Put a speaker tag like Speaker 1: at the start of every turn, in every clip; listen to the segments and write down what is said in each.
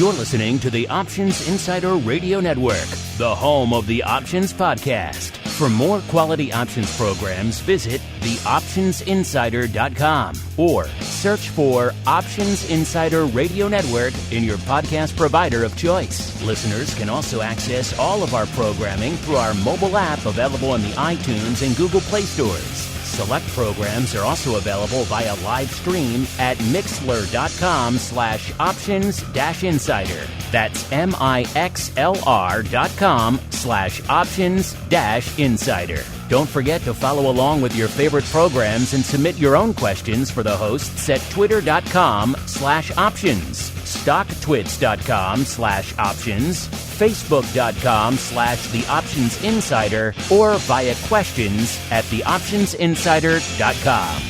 Speaker 1: You're listening to the Options Insider Radio Network, the home of the Options Podcast. For more quality options programs, visit theoptionsinsider.com or search for Options Insider Radio Network in your podcast provider of choice. Listeners can also access all of our programming through our mobile app available in the iTunes and Google Play stores. Select programs are also available via live stream at mixlr.com/options-insider. That's mixlr.com/options-insider. Don't forget to follow along with your favorite programs and submit your own questions for the hosts at twitter.com/options, stocktwits.com/options, facebook.com/theoptionsinsider, or via questions at theoptionsinsider.com.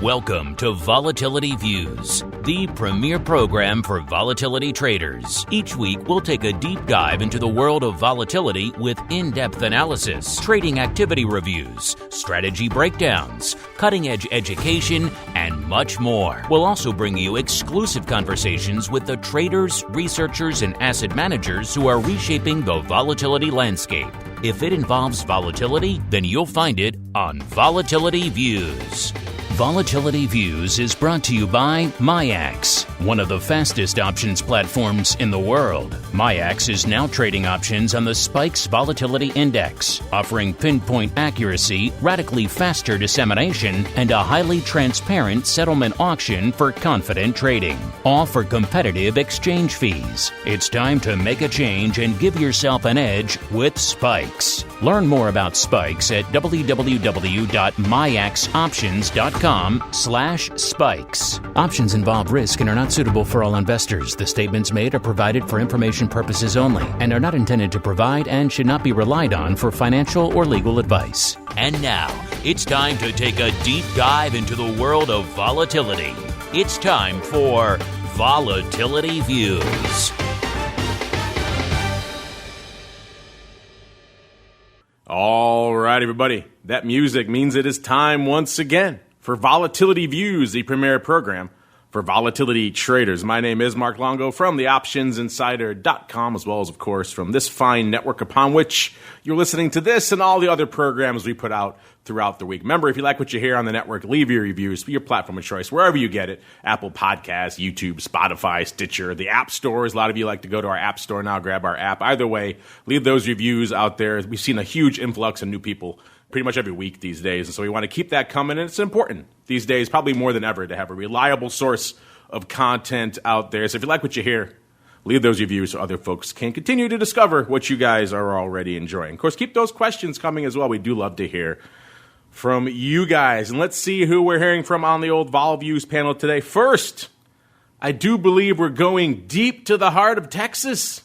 Speaker 1: Welcome to Volatility Views, the premier program for volatility traders. Each week, we'll take a deep dive into the world of volatility with in-depth analysis, trading activity reviews, strategy breakdowns, cutting-edge education, and much more. We'll also bring you exclusive conversations with the traders, researchers, and asset managers who are reshaping the volatility landscape. If it involves volatility, then you'll find it on Volatility Views. Volatility Views is brought to you by MIAX, one of the fastest options platforms in the world. MIAX is now trading options on the SPIKES Volatility Index, offering pinpoint accuracy, radically faster dissemination, and a highly transparent settlement auction for confident trading, all for competitive exchange fees. It's time to make a change and give yourself an edge with SPIKES. Learn more about SPIKES at www.miaxoptions.com/spikes. Options involve risk and are not suitable for all investors. The statements made are provided for information purposes only and are not intended to provide and should not be relied on for financial or legal advice. And now, it's time to take a deep dive into the world of volatility. It's time for Volatility Views.
Speaker 2: All right, everybody. That music means it is time once again for Volatility Views, the premier program for volatility traders. My name is Mark Longo from theoptionsinsider.com, as well as, of course, from this fine network upon which you're listening to this and all the other programs we put out throughout the week. Remember, if you like what you hear on the network, leave your reviews for your platform of choice, wherever you get it. Apple Podcasts, YouTube, Spotify, Stitcher, the app stores. A lot of you like to go to our app store now, grab our app. Either way, leave those reviews out there. We've seen a huge influx of new people pretty much every week these days, and so we want to keep that coming, and it's important these days, probably more than ever, to have a reliable source of content out there. So if you like what you hear, leave those reviews so other folks can continue to discover what you guys are already enjoying. Of course, keep those questions coming as well. We do love to hear from you guys. And let's see who we're hearing from on the old Vol Views panel today. First, I do believe we're going deep to the heart of Texas,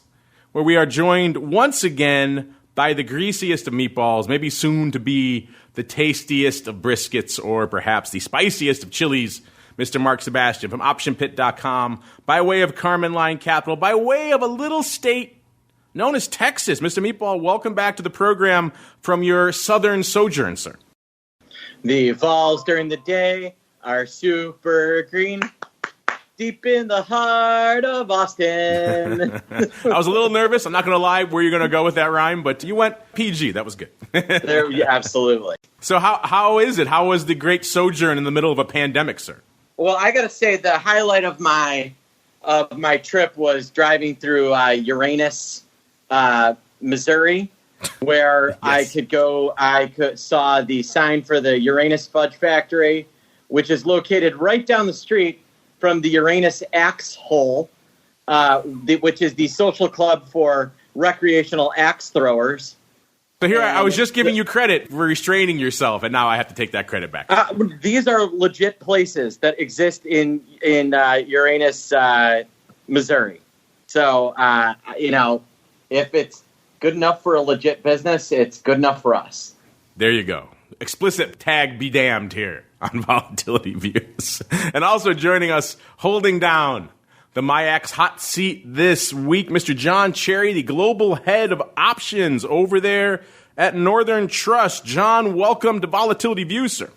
Speaker 2: where we are joined once again by the greasiest of meatballs, maybe soon to be the tastiest of briskets, or perhaps the spiciest of chilies, Mr. Mark Sebastian from OptionPit.com, by way of Carmen Line Capital, by way of a little state known as Texas. Mr. Meatball, welcome back to the program from your southern sojourn, sir.
Speaker 3: The vols during the day are super green, deep in the heart of Austin.
Speaker 2: I was a little nervous. I'm not going to lie where you're going to go with that rhyme, but you went PG. That was good.
Speaker 3: Yeah, absolutely.
Speaker 2: So how is it? How was the great sojourn in the middle of a pandemic, sir?
Speaker 3: Well, I got to say the highlight of my trip was driving through Uranus, Missouri, where yes. I saw the sign for the Uranus Fudge Factory, which is located right down the street from the Uranus Axe Hole, which is the social club for recreational axe throwers.
Speaker 2: So here, I was just giving you credit for restraining yourself, and now I have to take that credit back.
Speaker 3: These are legit places that exist in Uranus, Missouri. So, if it's good enough for a legit business, it's good enough for us.
Speaker 2: There you go. Explicit tag be damned here on Volatility Views. And also joining us, holding down the MIAX hot seat this week, Mr. John Cherry, the global head of options over there at Northern Trust. John, welcome to Volatility Views, sir.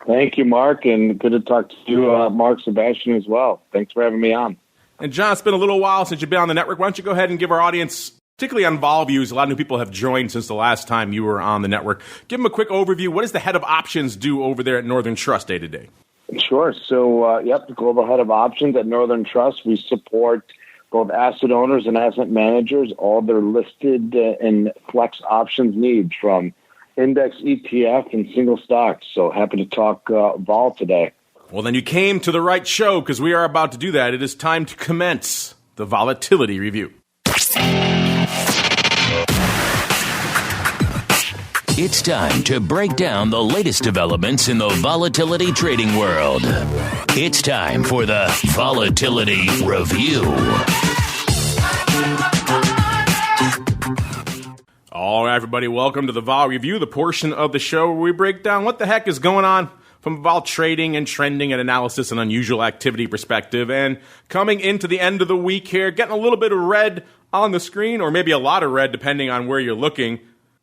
Speaker 4: Thank you, Mark, and good to talk to you, Mark, Sebastian, as well. Thanks for having me on.
Speaker 2: And John, it's been a little while since you've been on the network. Why don't you go ahead and give our audience, particularly on Vol Views, a lot of new people have joined since the last time you were on the network. Give them a quick overview. What does the head of options do over there at Northern Trust day to day?
Speaker 4: Sure. So, the global head of options at Northern Trust, we support both asset owners and asset managers, all their listed and flex options needs from index, ETF, and single stocks. So happy to talk vol today.
Speaker 2: Well, then you came to the right show because we are about to do that. It is time to commence the Volatility Review.
Speaker 1: It's time to break down the latest developments in the volatility trading world. It's time for the Volatility Review.
Speaker 2: All right, everybody, welcome to the Vol Review, the portion of the show where we break down what the heck is going on from a vol trading and trending and analysis and unusual activity perspective. And coming into the end of the week here, getting a little bit of red on the screen, or maybe a lot of red depending on where you're looking.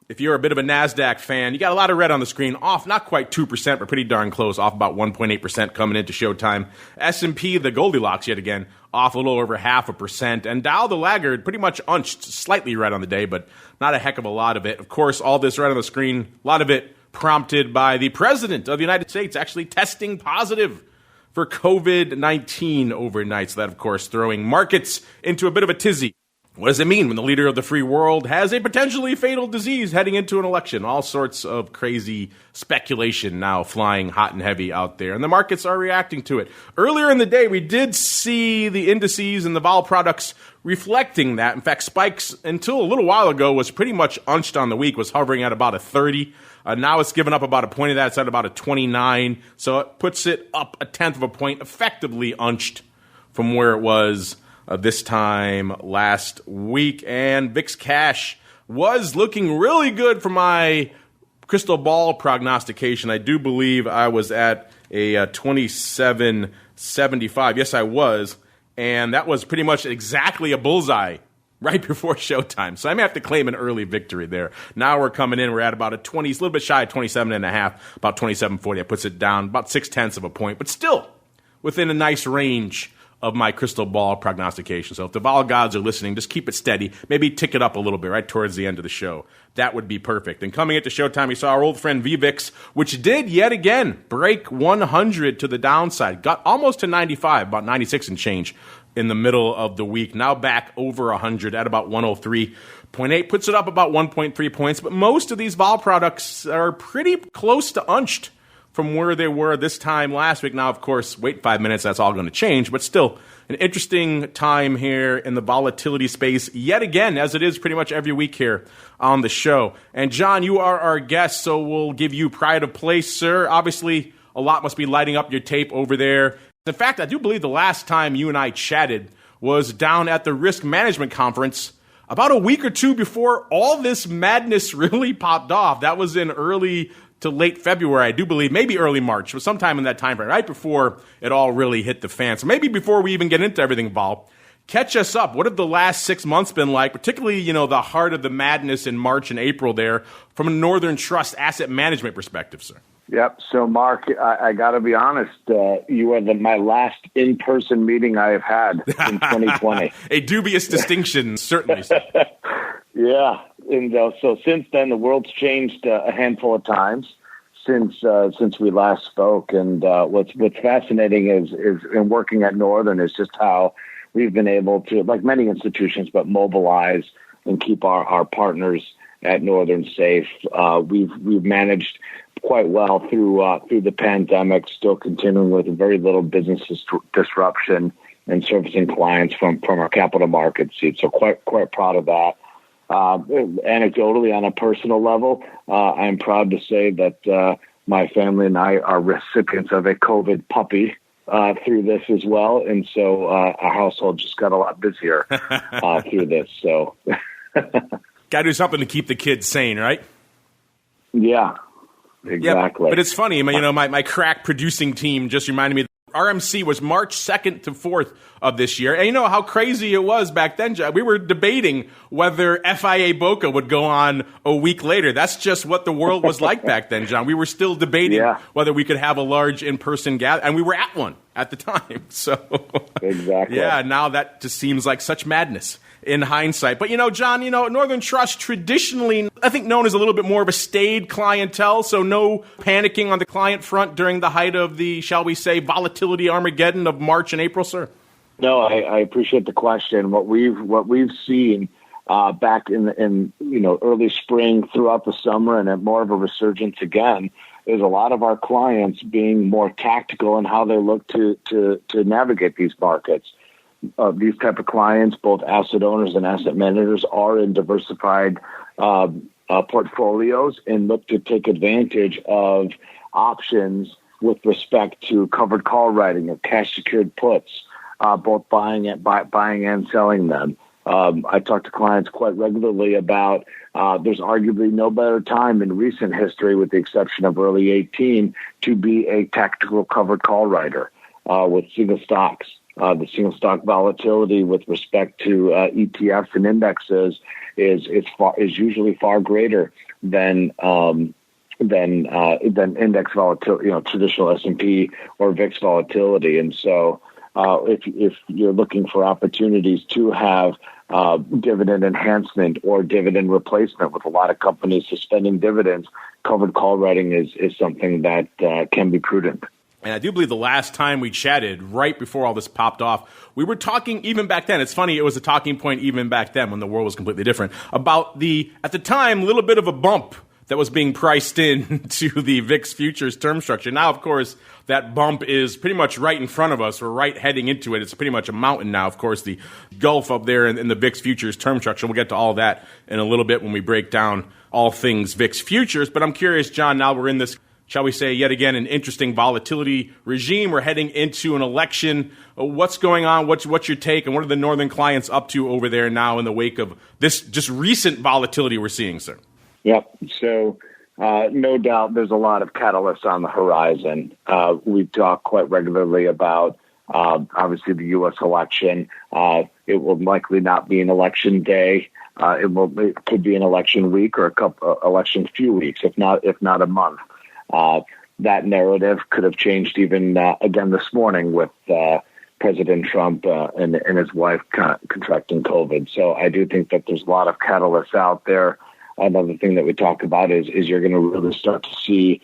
Speaker 2: If you're a bit of a NASDAQ fan, you got a lot of red on the screen, off not quite 2%, but pretty darn close, off about 1.8% coming into showtime. S&P, the Goldilocks yet again, off a little over 0.5%. And Dow, the laggard, pretty much unched, slightly red on the day, but not a heck of a lot of it. Of course, all this red on the screen, a lot of it prompted by the President of the United States actually testing positive for COVID-19 overnight. So that, of course, throwing markets into a bit of a tizzy. What does it mean when the leader of the free world has a potentially fatal disease heading into an election? All sorts of crazy speculation now flying hot and heavy out there, and the markets are reacting to it. Earlier in the day, we did see the indices and the vol products reflecting that. In fact, spikes until a little while ago was pretty much unched on the week, was hovering at about a 30. Now it's given up about a point of that. It's at about a 29. So it puts it up a tenth of a point, effectively unched from where it was this time last week. And VIX cash was looking really good for my crystal ball prognostication. I do believe I was at a 27.75. Yes, I was. And that was pretty much exactly a bullseye right before showtime. So I may have to claim an early victory there. Now we're coming in. We're at about a 20, a little bit shy of 27.5, about 27.40. That puts it down about 0.6 of a point, but still within a nice range of my crystal ball prognostication. So if the vol gods are listening, just keep it steady. Maybe tick it up a little bit right towards the end of the show. That would be perfect. And coming into showtime, we saw our old friend VVIX, which did yet again break 100 to the downside. Got almost to 95, about 96 and change in the middle of the week. Now back over 100 at about 103.8. Puts it up about 1.3 points. But most of these vol products are pretty close to unched from where they were this time last week. Now, of course, wait 5 minutes, that's all going to change, but still an interesting time here in the volatility space yet again, as it is pretty much every week here on the show. And John, you are our guest, so we'll give you pride of place, sir. Obviously, a lot must be lighting up your tape over there. In fact, I do believe the last time you and I chatted was down at the Risk Management Conference about a week or two before all this madness really popped off. That was in early to late February, I do believe, maybe early March, but sometime in that time frame, right before it all really hit the fan. So maybe before we even get into everything, Vol, catch us up. What have the last 6 months been like, particularly, the heart of the madness in March and April there, from a Northern Trust asset management perspective, sir?
Speaker 4: Yep. So, Mark, I got to be honest. You are my last in-person meeting I have had in 2020.
Speaker 2: A dubious distinction, certainly.
Speaker 4: Yeah. And so since then, the world's changed a handful of times since we last spoke. And what's fascinating is in working at Northern is just how we've been able to, like many institutions, but mobilize and keep our partners at Northern safe. We've managed quite well through the pandemic, still continuing with very little business disruption and servicing clients from our capital market seat. So quite proud of that. Anecdotally, on a personal level, I'm proud to say that my family and I are recipients of a COVID puppy through this as well. And so our household just got a lot busier through this. So
Speaker 2: got to do something to keep the kids sane, right?
Speaker 4: Yeah, exactly.
Speaker 2: Yeah, but it's funny. My crack producing team just reminded me RMC was March 2nd to 4th of this year. And you know how crazy it was back then, John? We were debating whether FIA Boca would go on a week later. That's just what the world was like back then, John. We were still debating whether we could have a large in-person gathering, and we were at one at the time. So,
Speaker 4: exactly.
Speaker 2: Yeah, now that just seems like such madness in hindsight. But, John, Northern Trust traditionally, I think, known as a little bit more of a staid clientele, so no panicking on the client front during the height of the, shall we say, volatility Armageddon of March and April, sir?
Speaker 4: No, I appreciate the question. What we've seen back in early spring throughout the summer and at more of a resurgence again is a lot of our clients being more tactical in how they look to navigate these markets. These type of clients, both asset owners and asset managers, are in diversified portfolios and look to take advantage of options with respect to covered call writing or cash secured puts, both buying and selling them. I talk to clients quite regularly about there's arguably no better time in recent history, with the exception of early 18, to be a tactical covered call writer with single stocks. The single stock volatility with respect to ETFs and indexes is usually far greater than index volatility, traditional S&P or VIX volatility. And so, if you're looking for opportunities to have dividend enhancement or dividend replacement, with a lot of companies suspending dividends, covered call writing is something that can be prudent.
Speaker 2: And I do believe the last time we chatted, right before all this popped off, we were talking, even back then, it's funny, it was a talking point even back then when the world was completely different, about at the time, little bit of a bump that was being priced in to the VIX futures term structure. Now, of course, that bump is pretty much right in front of us. We're right heading into it. It's pretty much a mountain now, of course, the gulf up there in the VIX futures term structure. We'll get to all that in a little bit when we break down all things VIX futures. But I'm curious, John, now we're in this, shall we say, yet again, an interesting volatility regime. We're heading into an election. What's going on? What's your take? And what are the Northern clients up to over there now in the wake of this just recent volatility we're seeing, sir?
Speaker 4: Yep. So no doubt there's a lot of catalysts on the horizon. We talk quite regularly about, obviously, the U.S. election. It will likely not be an election day. It could be an election week or election few weeks, if not a month. That narrative could have changed even again this morning with President Trump and his wife contracting COVID. So I do think that there's a lot of catalysts out there. Another thing that we talk about is you're going to really start to see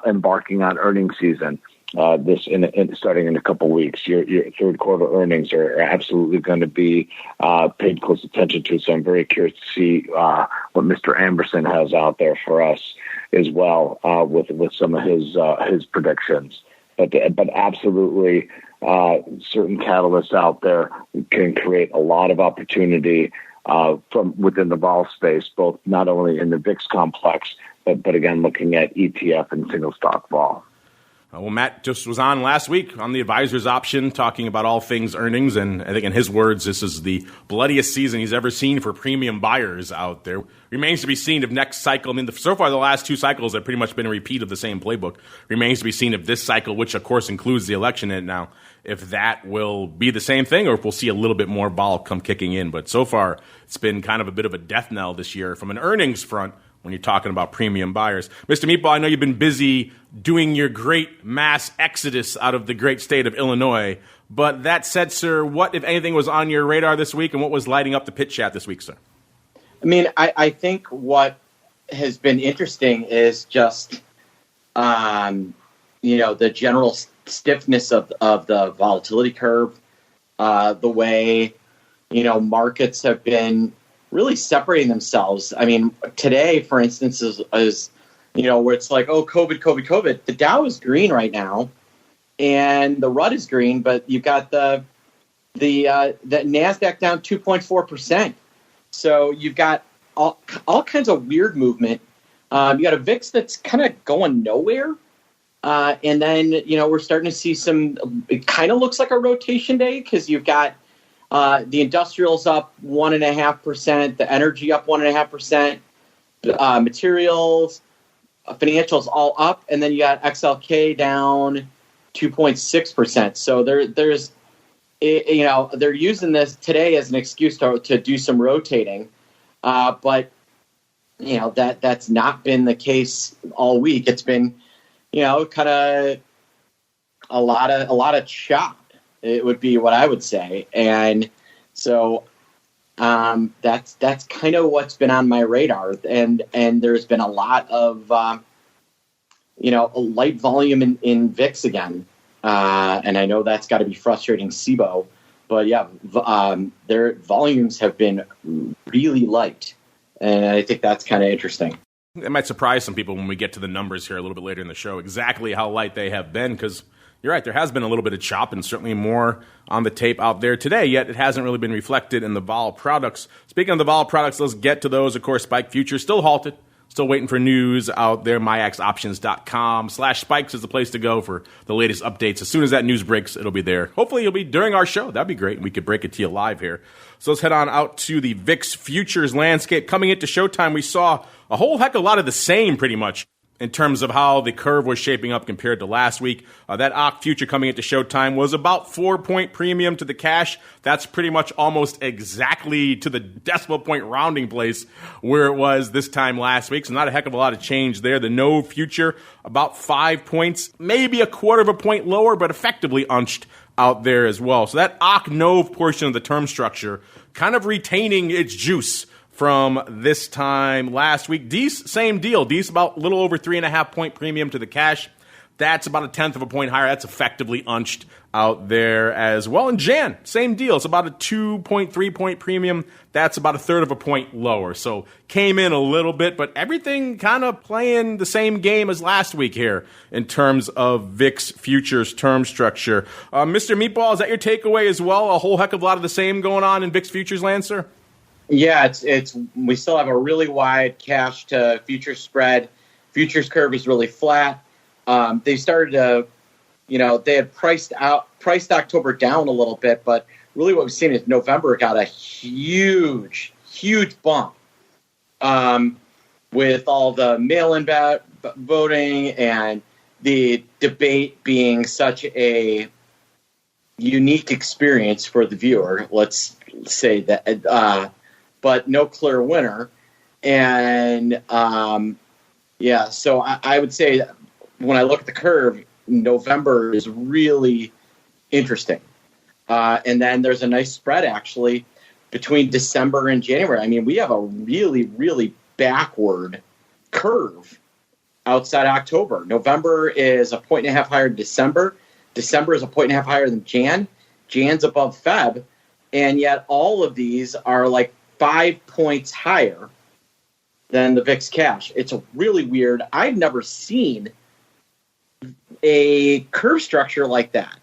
Speaker 4: embarking on earnings season. Starting in a couple of weeks, your third quarter earnings are absolutely going to be paid close attention to. So I'm very curious to see what Mr. Amberson has out there for us as well with some of his predictions. But absolutely, certain catalysts out there can create a lot of opportunity from within the vol space, both not only in the VIX complex, but again looking at ETF and single stock vol.
Speaker 2: Well, Matt just was on last week on the Advisor's Option talking about all things earnings, and I think in his words, this is the bloodiest season he's ever seen for premium buyers out there. Remains to be seen if next cycle, so far the last two cycles have pretty much been a repeat of the same playbook. Remains to be seen if this cycle, which of course includes the election in it now, if that will be the same thing or if we'll see a little bit more vol come kicking in. But so far, it's been kind of a bit of a death knell this year from an earnings front when you're talking about premium buyers. Mr. Meatball, I know you've been busy doing your great mass exodus out of the great state of Illinois. But that said, sir, what, if anything, was on your radar this week, and what was lighting up the pit chat this week, sir?
Speaker 3: I mean, I think what has been interesting is just, the general stiffness of the volatility curve, the way, markets have been really separating themselves. I mean, today, for instance, is where it's like, oh, COVID. The Dow is green right now, and the RUT is green, but you've got the NASDAQ down 2.4%. So you've got all kinds of weird movement. You got a VIX that's kind of going nowhere. And then, we're starting to see it kind of looks like a rotation day because you've got the industrials up 1.5%, the energy up 1.5%, materials, financials all up, and then you got XLK down 2.6%. So there's, they're using this today as an excuse to do some rotating, but that's not been the case all week. It's been, kind of a lot of chop. It would be what I would say, and so that's kind of what's been on my radar. And there's been a lot of light volume in VIX again, and I know that's got to be frustrating SIBO, but yeah, their volumes have been really light, and I think that's kind of interesting.
Speaker 2: It might surprise some people when we get to the numbers here a little bit later in the show, exactly how light they have been, because you're right, there has been a little bit of chop and certainly more on the tape out there today, yet it hasn't really been reflected in the vol products. Speaking of the vol products, let's get to those. Of course, Spike Futures still halted. Still waiting for news out there. MIAXoptions.com/spikes is the place to go for the latest updates. As soon as that news breaks, it'll be there. Hopefully it'll be during our show. That'd be great. We could break it to you live here. So let's head on out to the VIX futures landscape. Coming into showtime, we saw a whole heck of a lot of the same pretty much in terms of how the curve was shaping up compared to last week. That OCC future coming into showtime was about 4-point premium to the cash. That's pretty much almost exactly to the decimal point rounding place where it was this time last week. So not a heck of a lot of change there. The NOVE future, about 5 points, maybe a quarter of a point lower, but effectively unched out there as well. So that OCC NOVE portion of the term structure kind of retaining its juice from this time last week. DEES, same deal. DEES about a little over 3.5 point premium to the cash. That's about a tenth of a point higher. That's effectively unched out there as well. And Jan, same deal. It's about a 2.3 point premium. That's about a third of a point lower. So came in a little bit, but everything kind of playing the same game as last week here in terms of VIX futures term structure. Mr. Meatball, is that your takeaway as well? A whole heck of a lot of the same going on in VIX futures land, sir?
Speaker 3: Yeah, it's we still have a really wide cash to futures spread. Futures curve is really flat. They started to, they had priced October down a little bit, but really what we've seen is November got a huge bump with all the mail-in voting and the debate being such a unique experience for the viewer. Let's say that. But no clear winner. And, so I would say that when I look at the curve, November is really interesting. And then there's a nice spread, actually, between December and January. I mean, we have a really, really backward curve outside October. November is 1.5 points higher than December. December is 1.5 points higher than Jan. Jan's above Feb. And yet all of these are like 5 points higher than the VIX cash. It's really weird. I've never seen a curve structure like that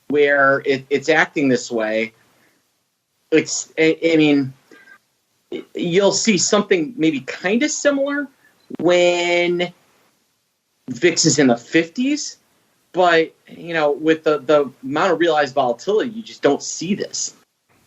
Speaker 3: where it's acting this way. You'll see something maybe kind of similar when VIX is in the 50s, but with the amount of realized volatility, you just don't see this.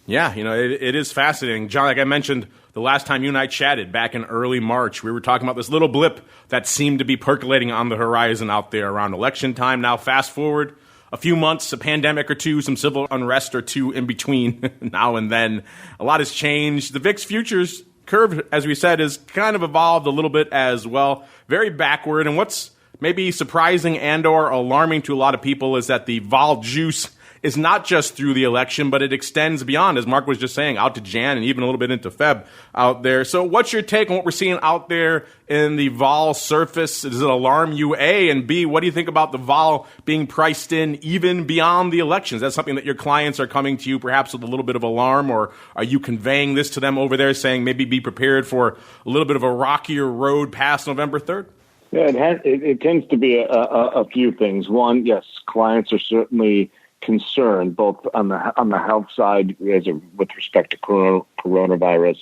Speaker 2: Yeah, it is fascinating. John, like I mentioned the last time you and I chatted back in early March, we were talking about this little blip that seemed to be percolating on the horizon out there around election time. Now, fast forward a few months, a pandemic or two, some civil unrest or two in between now and then. A lot has changed. The VIX futures curve, as we said, has kind of evolved a little bit as well. Very backward. And what's maybe surprising and or alarming to a lot of people is that the vol juice is not just through the election, but it extends beyond, as Mark was just saying, out to Jan and even a little bit into Feb out there. So what's your take on what we're seeing out there in the vol surface? Does it alarm you, A? And B, what do you think about the vol being priced in even beyond the elections? Is that something that your clients are coming to you perhaps with a little bit of alarm, or are you conveying this to them over there saying maybe be prepared for a little bit of a rockier road past November 3rd?
Speaker 4: Yeah, it tends to be a few things. One, yes, clients are certainly concerned both on the health side with respect to coronavirus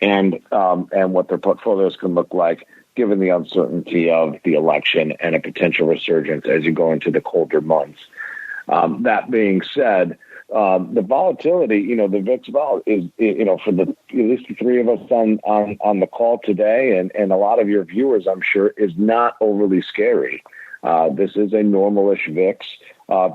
Speaker 4: and what their portfolios can look like given the uncertainty of the election and a potential resurgence as you go into the colder months. That being said, the volatility, the VIX vol is, for at least the three of us on the call today and a lot of your viewers, I'm sure, is not overly scary. This is a normalish VIX.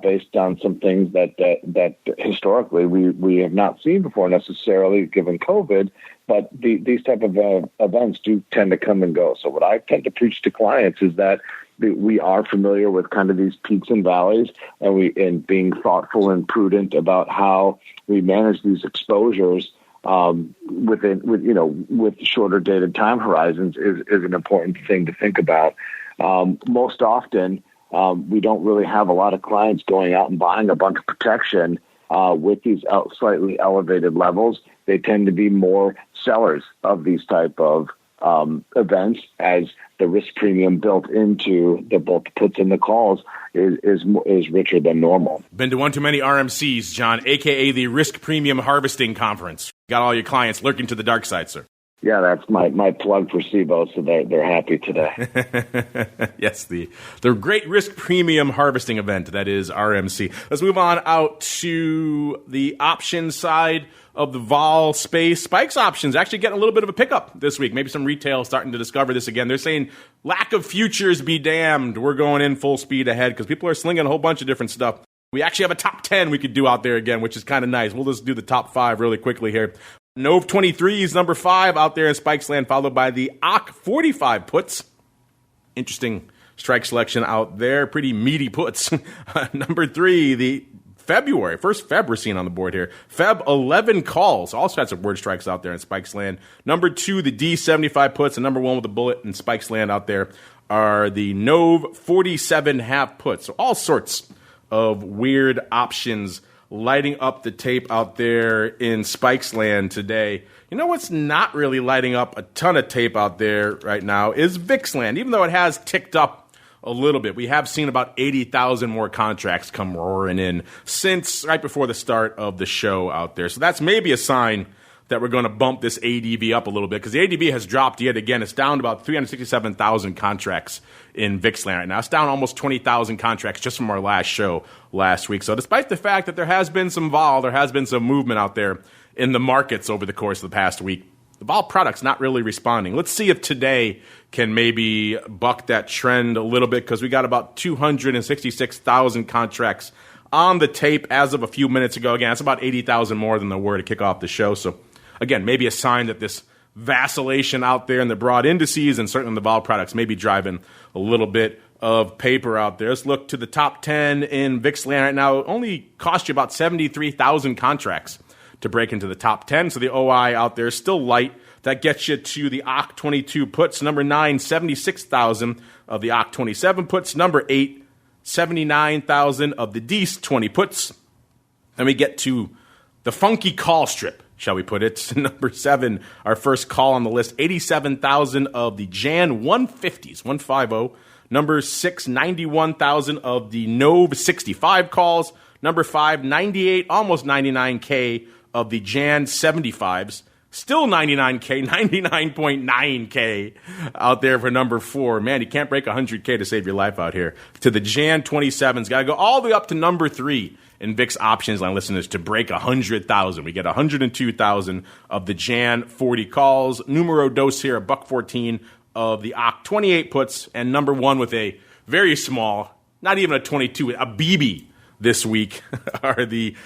Speaker 4: based on some things that historically we have not seen before necessarily, given COVID. But these type of events do tend to come and go. So what I tend to preach to clients is that we are familiar with kind of these peaks and valleys, and being thoughtful and prudent about how we manage these exposures with shorter dated time horizons is an important thing to think about. Most often, we don't really have a lot of clients going out and buying a bunch of protection with these slightly elevated levels. They tend to be more sellers of these type of events, as the risk premium built into both the puts and the calls is richer than normal.
Speaker 2: Been to one too many RMCs, John, a.k.a. the Risk Premium Harvesting Conference. Got all your clients lurking to the dark side, sir.
Speaker 4: Yeah, that's my plug for SEBO, so they're happy today.
Speaker 2: Yes, the Great Risk Premium Harvesting Event, that is RMC. Let's move on out to the option side of the vol space. Spikes options actually getting a little bit of a pickup this week. Maybe some retail starting to discover this again. They're saying, lack of futures be damned. We're going in full speed ahead because people are slinging a whole bunch of different stuff. We actually have a top 10 we could do out there again, which is kind of nice. We'll just do the top 5 really quickly here. NOV 23 is number 5 out there in Spikes land, followed by the OC 45 puts. Interesting strike selection out there. Pretty meaty puts. Number 3, the February. First Feb we're seeing on the board here. Feb 11 calls. All sorts of word strikes out there in Spikes land. Number 2, the D75 puts. And number 1 with a bullet in Spikes land out there are the NOV 47 half puts. So all sorts of weird options lighting up the tape out there in Spikes land today. You know what's not really lighting up a ton of tape out there right now is VIX land, even though it has ticked up a little bit. We have seen about 80,000 more contracts come roaring in since right before the start of the show out there. So that's maybe a sign that we're going to bump this ADV up a little bit, because the ADV has dropped yet again. It's down to about 367,000 contracts in VIX land right now. It's down almost 20,000 contracts just from our last show last week. So despite the fact that there has been some vol, there has been some movement out there in the markets over the course of the past week, the vol product's not really responding. Let's see if today can maybe buck that trend a little bit, because we got about 266,000 contracts on the tape as of a few minutes ago. Again, it's about 80,000 more than there were to kick off the show. So again, maybe a sign that this vacillation out there in the broad indices and certainly the vol products may be driving a little bit of paper out there. Let's look to the top 10 in VIX land right now. It only cost you about 73,000 contracts to break into the top 10. So the OI out there is still light. That gets you to the OC 22 puts. Number 9, 76,000 of the OC 27 puts. Number 8, 79,000 of the DC 20 puts. Then we get to the funky call strip, shall we put it. Number 7, our first call on the list, 87,000 of the Jan 150s, 150. Number 6, 91,000 of the NOV 65 calls. Number 5, 98, almost 99K of the Jan 75s. Still 99K, 99.9K out there for number 4. Man, you can't break 100K to save your life out here. To the Jan 27s. Got to go all the way up to number 3 in VIX options line listeners to break 100,000. We get 102,000 of the Jan 40 calls. Numero dos here, $1.14 of the OC 28 puts. And number 1 with a very small, not even a 22, a BB this week are the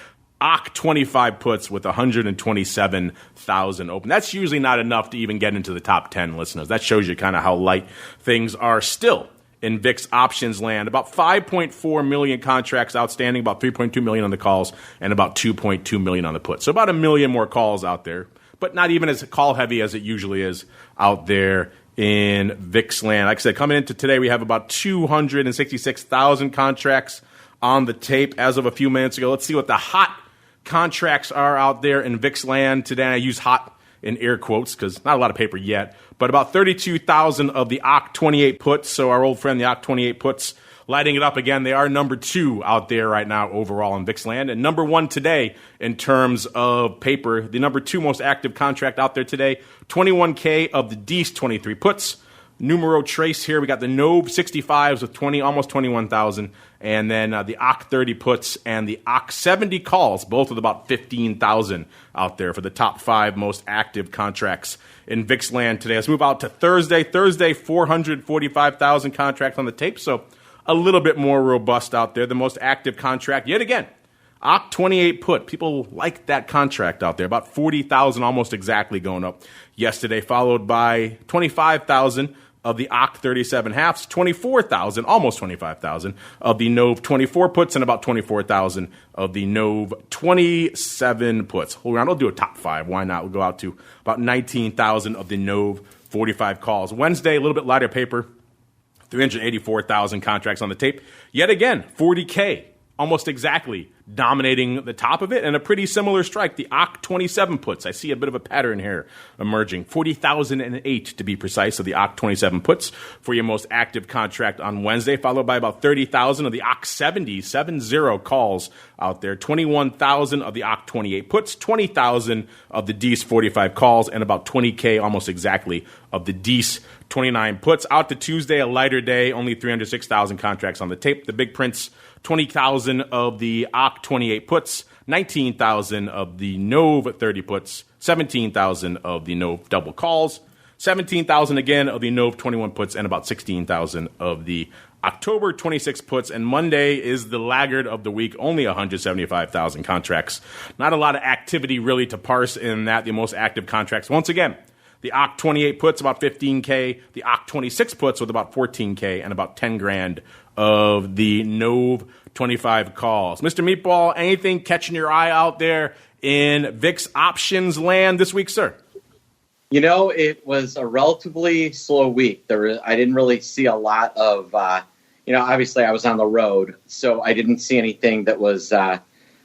Speaker 2: OC 25 puts with 127,000 open. That's usually not enough to even get into the top 10 listeners. That shows you kind of how light things are still in VIX options land. About 5.4 million contracts outstanding, about 3.2 million on the calls, and about 2.2 million on the puts. So about a million more calls out there, but not even as call heavy as it usually is out there in VIX land. Like I said, coming into today, we have about 266,000 contracts on the tape as of a few minutes ago. Let's see what the hot contracts are out there in VIX land today. I use hot in air quotes because not a lot of paper yet, but about 32,000 of the OC 28 puts. So our old friend, the OC 28 puts, lighting it up again. They are number 2 out there right now overall in VIX land, and number 1 today in terms of paper. The number 2 most active contract out there today, 21K of the DC 23 puts. Numero trace here, we got the NOV 65s with almost 21,000, and then the OC 30 puts and the OC 70 calls, both with about 15,000 out there for the top 5 most active contracts in VIX land today. Let's move out to Thursday. Thursday, 445,000 contracts on the tape, so a little bit more robust out there. The most active contract yet again, OCC 28 put. People like that contract out there. About 40,000 almost exactly going up yesterday, followed by 25,000 of the OCC 37 halves, 24,000, almost 25,000 of the NOV 24 puts, and about 24,000 of the NOV 27 puts. Hold on, I'll do a top five. Why not? We'll go out to about 19,000 of the NOV 45 calls. Wednesday, a little bit lighter paper, 384,000 contracts on the tape. Yet again, 40K, almost exactly dominating the top of it, and a pretty similar strike, the OCC 27 puts. I see a bit of a pattern here emerging. 40,008 to be precise of the OCC 27 puts for your most active contract on Wednesday, followed by about 30,000 of the OCC 70 calls out there, 21,000 of the OCC 28 puts, 20,000 of the DEES 45 calls, and about 20K almost exactly of the DEES 29 puts. Out to Tuesday, a lighter day, only 306,000 contracts on the tape. The big prints, 20,000 of the OCC 28 puts, 19,000 of the NOV 30 puts, 17,000 of the NOV double calls, 17,000 again of the NOV 21 puts, and about 16,000 of the October 26 puts. And Monday is the laggard of the week, only 175,000 contracts. Not a lot of activity really to parse in that. The most active contracts, once again, the OCC 28 puts, about 15K. The OCC 26 puts with about 14K and about 10 grand of the NOV 25 calls. Mr. Meatball, anything catching your eye out there in VIX options land this week, sir?
Speaker 3: You know, it was a relatively slow week. I didn't really see a lot of, obviously I was on the road, so I didn't see anything that was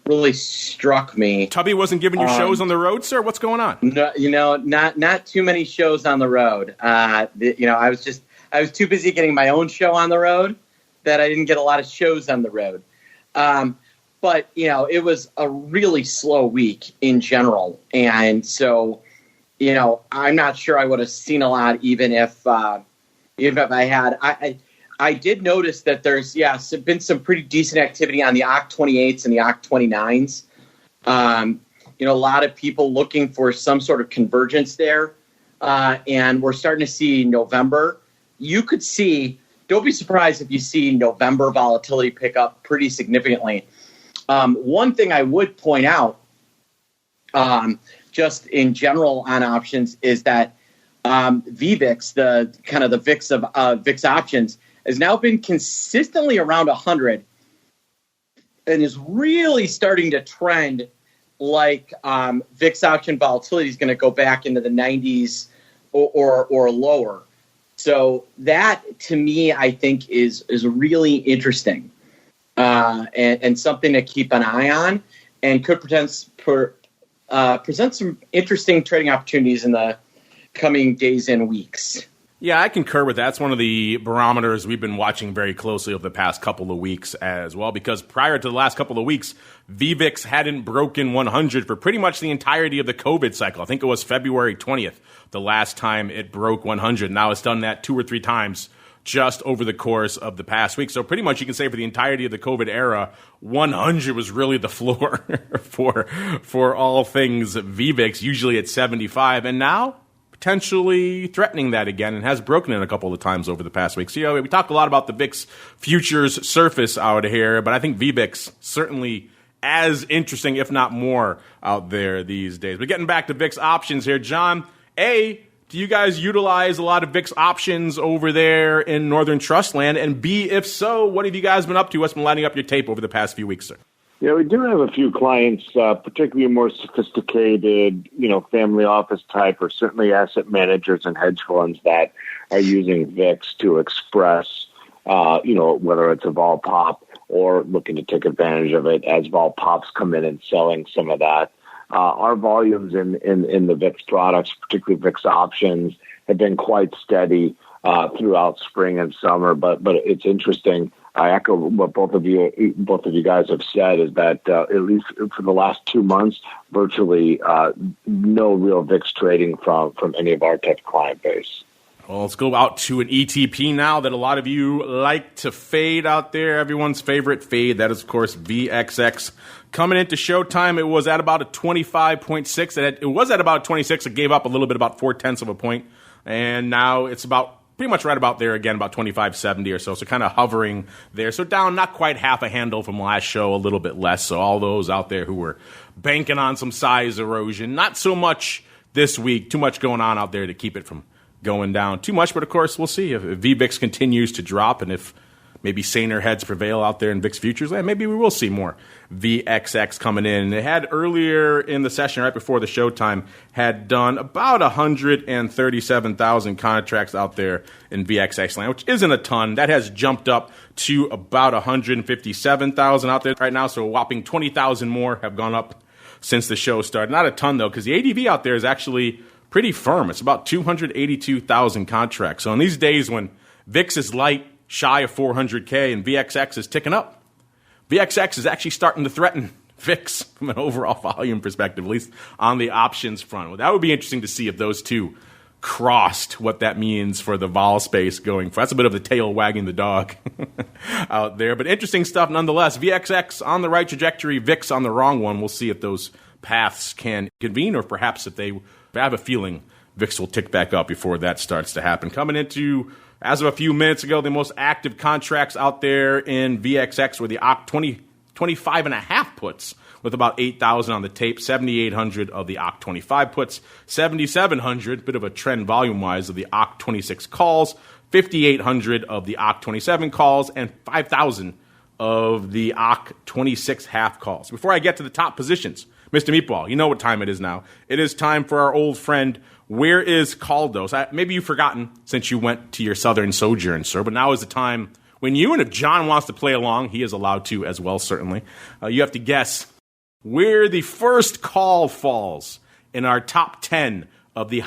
Speaker 3: really struck me.
Speaker 2: Tubby wasn't giving you shows on the road, sir? What's going on?
Speaker 3: No, not too many shows on the road. I was too busy getting my own show on the road that I didn't get a lot of shows on the road. But it was a really slow week in general. And so, I'm not sure I would have seen a lot even if I had. I did notice that there's been some pretty decent activity on the OCC 28s and the OCC 29s. A lot of people looking for some sort of convergence there. And we're starting to see November. You could see, don't be surprised if you see November volatility pick up pretty significantly. One thing I would point out, just in general on options, is that VVIX, the VIX of VIX options, has now been consistently around 100 and is really starting to trend like VIX option volatility is going to go back into the 90s or lower. So that, to me, I think is really interesting and something to keep an eye on, and could present some interesting trading opportunities in the coming days and weeks.
Speaker 2: Yeah, I concur with that. It's one of the barometers we've been watching very closely over the past couple of weeks as well, because prior to the last couple of weeks, VVIX hadn't broken 100 for pretty much the entirety of the COVID cycle. I think it was February 20th, the last time it broke 100. Now it's done that 2 or 3 times just over the course of the past week. So pretty much you can say for the entirety of the COVID era, 100 was really the floor for all things VVIX, usually at 75. And now potentially threatening that again, and has broken it a couple of times over the past week. So, we talk a lot about the VIX futures surface out here, but I think VVIX certainly as interesting, if not more, out there these days. But getting back to VIX options here, John, A, do you guys utilize a lot of VIX options over there in Northern Trust Land? And B, if so, what have you guys been up to? What's been lighting up your tape over the past few weeks, sir?
Speaker 4: Yeah, we do have a few clients, particularly more sophisticated, family office type, or certainly asset managers and hedge funds that are using VIX to express, whether it's a vol pop or looking to take advantage of it as vol pops come in and selling some of that. Our volumes in the VIX products, particularly VIX options, have been quite steady throughout spring and summer. But it's interesting. I echo what both of you guys have said, is that at least for the last 2 months, virtually no real VIX trading from any of our tech client base.
Speaker 2: Well, let's go out to an ETP now that a lot of you like to fade out there. Everyone's favorite fade, that is, of course, VXX. Coming into showtime, it was at about a 25.6. It was at about 26. It gave up a little bit, about 0.4 of a point. And now it's about pretty much right about there again, about 25.70 or so. So kind of hovering there. So down not quite half a handle from last show, a little bit less. So all those out there who were banking on some size erosion, not so much this week. Too much going on out there to keep it from going down too much. But of course, we'll see if VVIX continues to drop and if maybe saner heads prevail out there in VIX futures. Maybe we will see more VXX coming in. They had earlier in the session, right before the showtime, had done about 137,000 contracts out there in VXX land, which isn't a ton. That has jumped up to about 157,000 out there right now. So a whopping 20,000 more have gone up since the show started. Not a ton, though, because the ADV out there is actually pretty firm. It's about 282,000 contracts. So in these days when VIX is light, shy of 400K, and VXX is ticking up, VXX is actually starting to threaten VIX from an overall volume perspective, at least on the options front. Well, that would be interesting to see if those two crossed, what that means for the vol space going forward. That's a bit of the tail wagging the dog out there. But interesting stuff nonetheless. VXX on the right trajectory, VIX on the wrong one. We'll see if those paths can convene, or perhaps if I have a feeling VIX will tick back up before that starts to happen. Coming into, as of a few minutes ago, the most active contracts out there in VXX were the OCT 25.5 puts, with about 8,000 on the tape, 7,800 of the OCT 25 puts, 7,700, bit of a trend volume-wise, of the OCT 26 calls, 5,800 of the OCT 27 calls, and 5,000 of the OCT 26 half calls. Before I get to the top positions, Mr. Meatball, you know what time it is now. It is time for our old friend, Where is Caldos? Maybe you've forgotten since you went to your southern sojourn, sir, but now is the time when you, and if John wants to play along, he is allowed to as well, certainly, you have to guess where the first call falls in our top 10 of the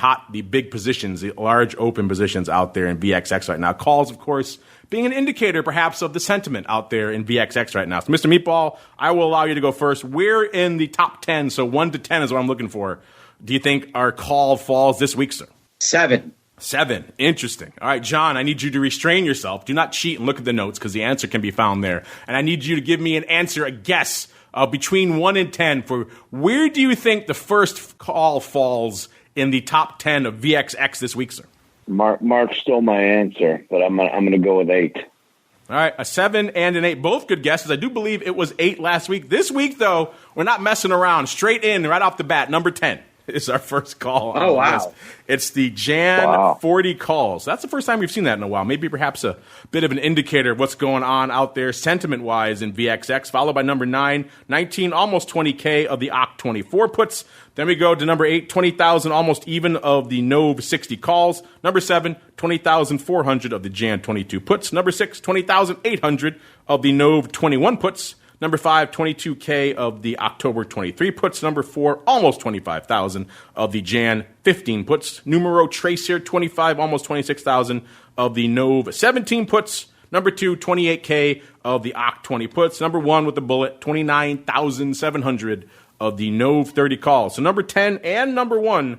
Speaker 2: big positions, the large open positions out there in VXX right now. Calls, of course, being an indicator perhaps of the sentiment out there in VXX right now. So, Mr. Meatball, I will allow you to go first. Where in the top 10, so 1 to 10 is what I'm looking for, do you think our call falls this week, sir?
Speaker 3: 7.
Speaker 2: 7. Interesting. All right, John, I need you to restrain yourself. Do not cheat and look at the notes because the answer can be found there. And I need you to give me an answer, a guess, between 1 and 10 for where do you think the first call falls in the top 10 of VXX this week, sir?
Speaker 4: Mark stole my answer, but I'm gonna go with 8.
Speaker 2: All right, a 7 and an 8, both good guesses. I do believe it was 8 last week. This week, though, we're not messing around. Straight in, right off the bat, number 10. Is our first call.
Speaker 3: Oh, wow.
Speaker 2: It's the Jan 40 calls. That's the first time we've seen that in a while. Maybe perhaps a bit of an indicator of what's going on out there sentiment-wise in VXX, followed by number 9, 19, almost 20K of the OCT 24 puts. Then we go to number 8, 20,000, almost even of the NOV 60 calls. Number 7, 20,400 of the Jan 22 puts. Number 6, 20,800 of the NOV 21 puts. Number 5, 22K of the October 23 puts. Number 4, almost 25,000 of the Jan 15 puts. Numero trace here, 25, almost 26,000 of the NOV 17 puts. Number 2, 28K of the OCT 20 puts. Number 1 with the bullet, 29,700 of the NOV 30 calls. So number 10 and number 1,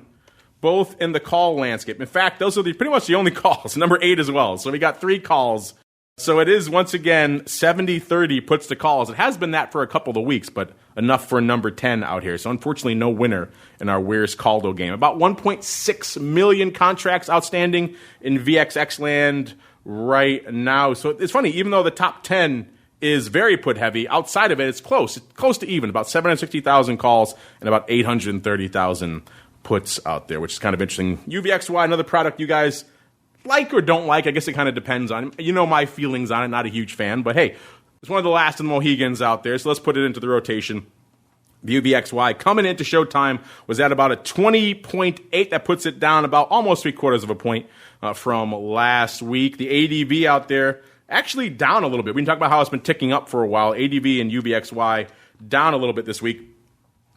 Speaker 2: both in the call landscape. In fact, those are pretty much the only calls. Number 8 as well. So we got 3 calls. So it is, once again, 70-30 puts to calls. It has been that for a couple of weeks, but enough for number 10 out here. So unfortunately, no winner in our Where's Caldo game. About 1.6 million contracts outstanding in VXX land right now. So it's funny, even though the top 10 is very put heavy, outside of it, it's close. It's close to even, about 760,000 calls and about 830,000 puts out there, which is kind of interesting. UVXY, another product you guys like or don't like. I guess it kind of depends on, you know, my feelings on it. Not a huge fan, but hey, it's one of the last of the Mohegans out there, so let's put it into the rotation. The UVXY coming into showtime was at about a 20.8. That puts it down about almost 3/4 of a point from last week. The ADV out there actually down a little bit. We can talk about how it's been ticking up for a while. ADV and UVXY down a little bit this week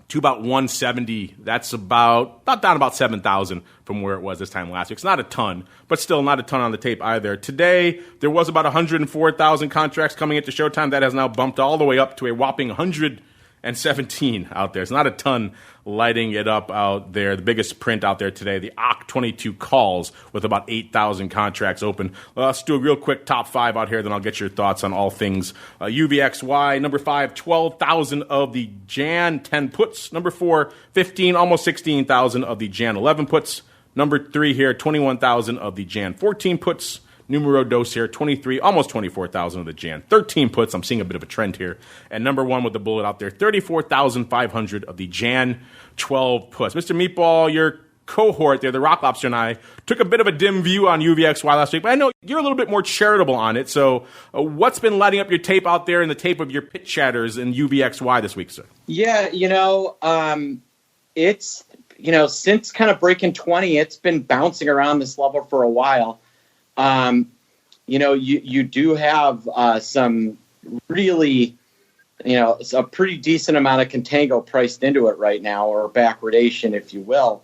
Speaker 2: to about 170. That's down about 7,000 from where it was this time last week. It's not a ton, but still not a ton on the tape either. Today, there was about 104,000 contracts coming into showtime. That has now bumped all the way up to a whopping 117 out there. It's not a ton lighting it up out there. The biggest print out there today, the OCT 22 calls with about 8,000 contracts open. Let's do a real quick top 5 out here, then I'll get your thoughts on all things UVXY. Number 5, 12,000 of the Jan 10 puts. Number 4, 15, almost 16,000 of the Jan 11 puts. Number 3 here, 21,000 of the Jan 14 puts. Numero dos here, 23, almost 24,000 of the Jan 13 puts. I'm seeing a bit of a trend here. And number 1 with the bullet out there, 34,500 of the Jan 12 puts. Mr. Meatball, your cohort there, the Rock Lobster and I, took a bit of a dim view on UVXY last week, but I know you're a little bit more charitable on it. So what's been lighting up your tape out there and the tape of your pit chatters in UVXY this week, sir?
Speaker 3: Yeah, it's, since kind of breaking 20, it's been bouncing around this level for a while. You do have some really, a pretty decent amount of contango priced into it right now, or backwardation, if you will.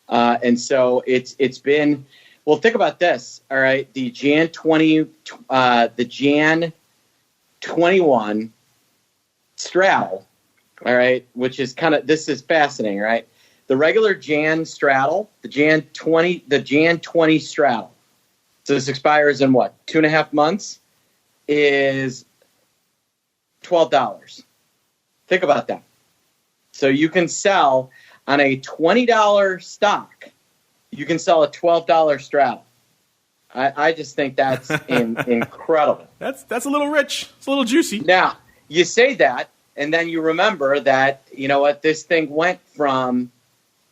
Speaker 3: And so it's been, well, think about this. All right. The Jan 21 straddle. All right. Which is this is fascinating, right? The regular Jan straddle, the Jan 20 straddle. So this expires in 2.5 months, is $12. Think about that. So you can sell on a $20 stock, you can sell a $12 straddle. I just think that's incredible.
Speaker 2: That's a little rich. It's a little juicy.
Speaker 3: Now, you say that, and then you remember that, this thing went from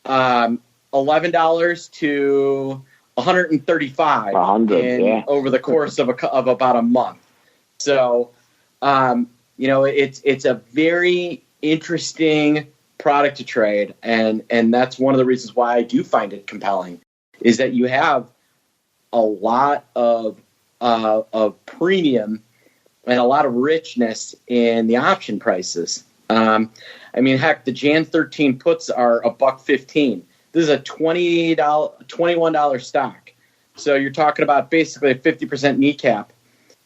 Speaker 3: $11 to $135 over the course of about a month. So, it's a very interesting product to trade, and that's one of the reasons why I do find it compelling, is that you have a lot of premium and a lot of richness in the option prices. Heck, the Jan 13 puts are $1.15. This is a $21 stock. So you're talking about basically a 50% kneecap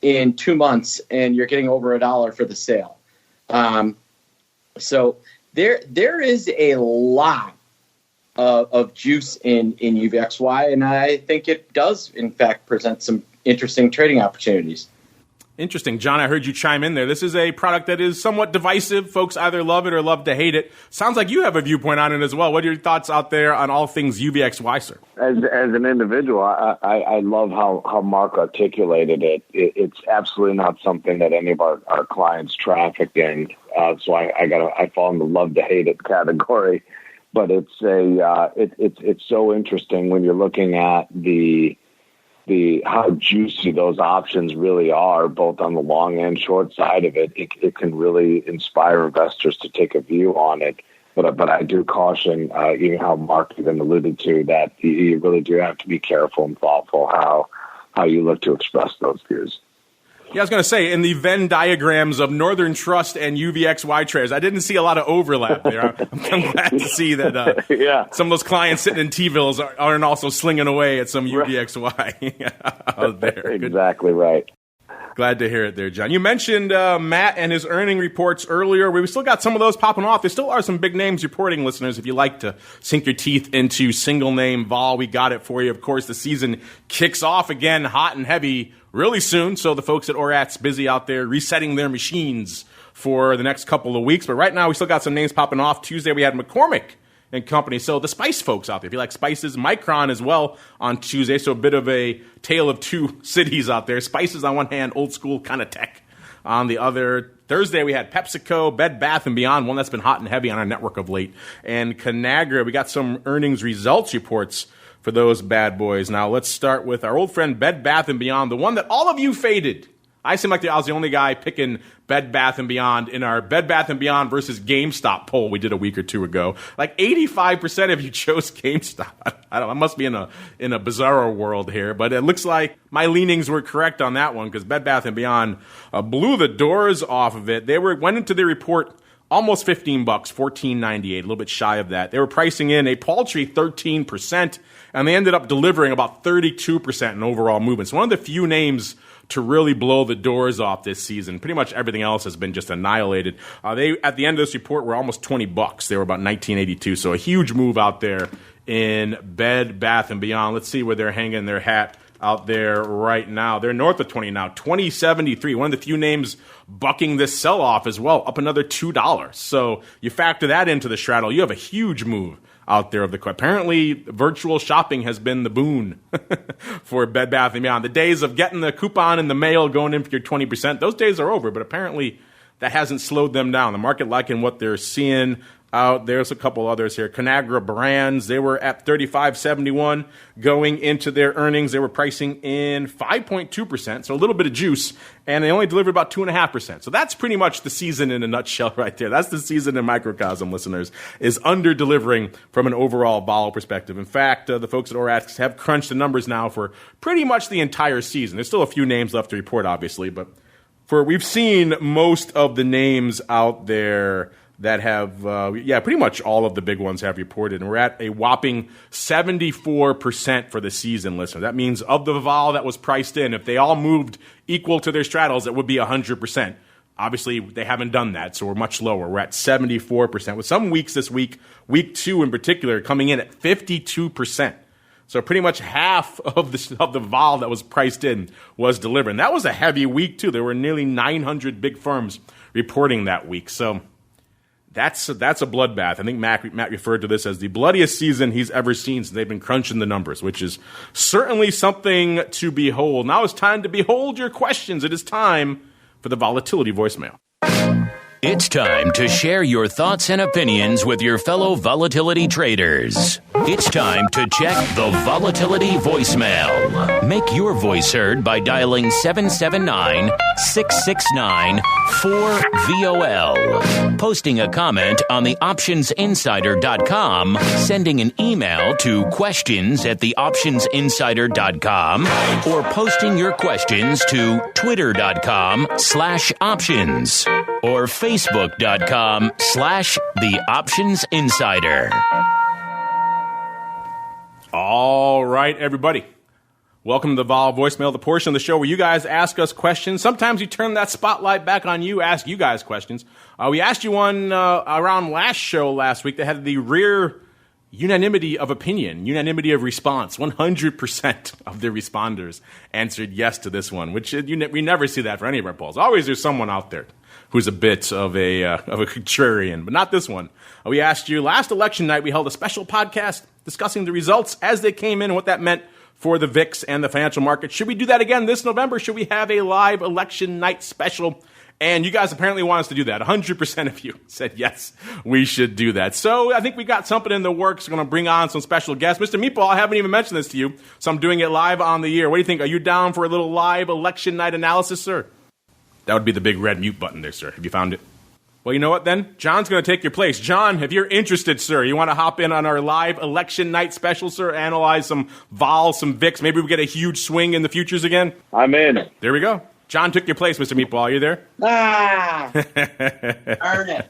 Speaker 3: in 2 months, and you're getting over $1 for the sale. So there is a lot of juice in UVXY, and I think it does, in fact, present some interesting trading opportunities.
Speaker 2: Interesting. John, I heard you chime in there. This is a product that is somewhat divisive. Folks either love it or love to hate it. Sounds like you have a viewpoint on it as well. What are your thoughts out there on all things UVXY, sir?
Speaker 4: As an individual, I love how Mark articulated it. It's absolutely not something that any of our clients traffic in. So I fall in the love to hate it category. But it's so interesting when you're looking at how juicy those options really are, both on the long and short side of it. It can really inspire investors to take a view on it. But I do caution, even how Mark even alluded to, that you really do have to be careful and thoughtful how you look to express those views.
Speaker 2: Yeah, I was going to say, in the Venn diagrams of Northern Trust and UVXY traders, I didn't see a lot of overlap there. I'm glad to see that some of those clients sitting in T-bills aren't also slinging away at some UVXY out there.
Speaker 4: Exactly right.
Speaker 2: Glad to hear it there, John. You mentioned Matt and his earning reports earlier. We still got some of those popping off. There still are some big names reporting, listeners. If you like to sink your teeth into single name vol, we got it for you. Of course, the season kicks off again hot and heavy really soon. So the folks at ORAT's busy out there resetting their machines for the next couple of weeks. But right now, we still got some names popping off. Tuesday, we had McCormick and Company. So the spice folks out there, if you like spices, Micron as well on Tuesday. So a bit of a tale of two cities out there. Spices on one hand, old school kind of tech on the other. Thursday, we had PepsiCo, Bed Bath & Beyond, one that's been hot and heavy on our network of late. And Conagra, we got some earnings results reports for those bad boys. Now, let's start with our old friend Bed Bath & Beyond, the one that all of you faded. I seem like I was the only guy picking Bed Bath & Beyond in our Bed Bath & Beyond versus GameStop poll we did a week or two ago. Like 85% of you chose GameStop. I must be in a bizarro world here, but it looks like my leanings were correct on that one because Bed Bath & Beyond blew the doors off of it. They went into the report almost $15, $14.98, a little bit shy of that. They were pricing in a paltry 13%, and they ended up delivering about 32% in overall movement. So one of the few names to really blow the doors off this season. Pretty much everything else has been just annihilated. They, at the end of this report, were almost $20. They were about $19.82, so a huge move out there in Bed Bath & Beyond. Let's see where they're hanging their hat out there right now. They're north of 20 now, $20.73. One of the few names bucking this sell-off as well, up another $2. So you factor that into the straddle, you have a huge move out there of the apparently virtual shopping has been the boon for Bed Bath & Beyond. The days of getting the coupon in the mail, going in for your 20%, those days are over, but apparently that hasn't slowed them down. The market liking what they're seeing out. There's a couple others here. Conagra Brands, they were at 35.71 going into their earnings. They were pricing in 5.2%, so a little bit of juice, and they only delivered about 2.5%. So that's pretty much the season in a nutshell right there. That's the season in microcosm, listeners, is under-delivering from an overall vol perspective. In fact, the folks at Orax have crunched the numbers now for pretty much the entire season. There's still a few names left to report, obviously, but we've seen most of the names out there that have, pretty much all of the big ones have reported. And we're at a whopping 74% for the season, listener. That means of the vol that was priced in, if they all moved equal to their straddles, it would be 100%. Obviously, they haven't done that, so we're much lower. We're at 74%, with some weeks this week, week 2 in particular, coming in at 52%. So pretty much half of the vol that was priced in was delivered. And that was a heavy week, too. There were nearly 900 big firms reporting that week. So that's a bloodbath. I think Matt referred to this as the bloodiest season he's ever seen since they've been crunching the numbers, which is certainly something to behold. Now it's time to behold your questions. It is time for the Volatility voicemail.
Speaker 1: It's time to share your thoughts and opinions with your fellow volatility traders. It's time to check the Volatility voicemail. Make your voice heard by dialing 779-669-4VOL. Posting a comment on the optionsinsider.com, sending an email to questions@theoptionsinsider.com, or posting your questions to twitter.com/options or facebook.com/theoptionsinsider.
Speaker 2: All right, everybody. Welcome to the Vol voicemail, the portion of the show where you guys ask us questions. Sometimes we turn that spotlight back on you, ask you guys questions. We asked you one around last show last week that had the rare unanimity of opinion, unanimity of response. 100% of the responders answered yes to this one, which we never see that for any of our polls. Always there's someone out there who's a bit of a contrarian, but not this one. We asked you last election night, we held a special podcast discussing the results as they came in and what that meant for the VIX and the financial market. Should we do that again this November? Should we have a live election night special? And you guys apparently want us to do that. 100% of you said yes, we should do that. So I think we got something in the works. We're going to bring on some special guests. Mr. Meatball, I haven't even mentioned this to you, so I'm doing it live on the air. What do you think? Are you down for a little live election night analysis, sir? That would be the big red mute button there, sir. Have you found it? Well, you know what then? John's going to take your place. John, if you're interested, sir, you want to hop in on our live election night special, sir, analyze some vol, some VIX, maybe we get a huge swing in the futures again?
Speaker 4: I'm in.
Speaker 2: There we go. John took your place, Mr. Meatball. Are you there?
Speaker 3: Darn it.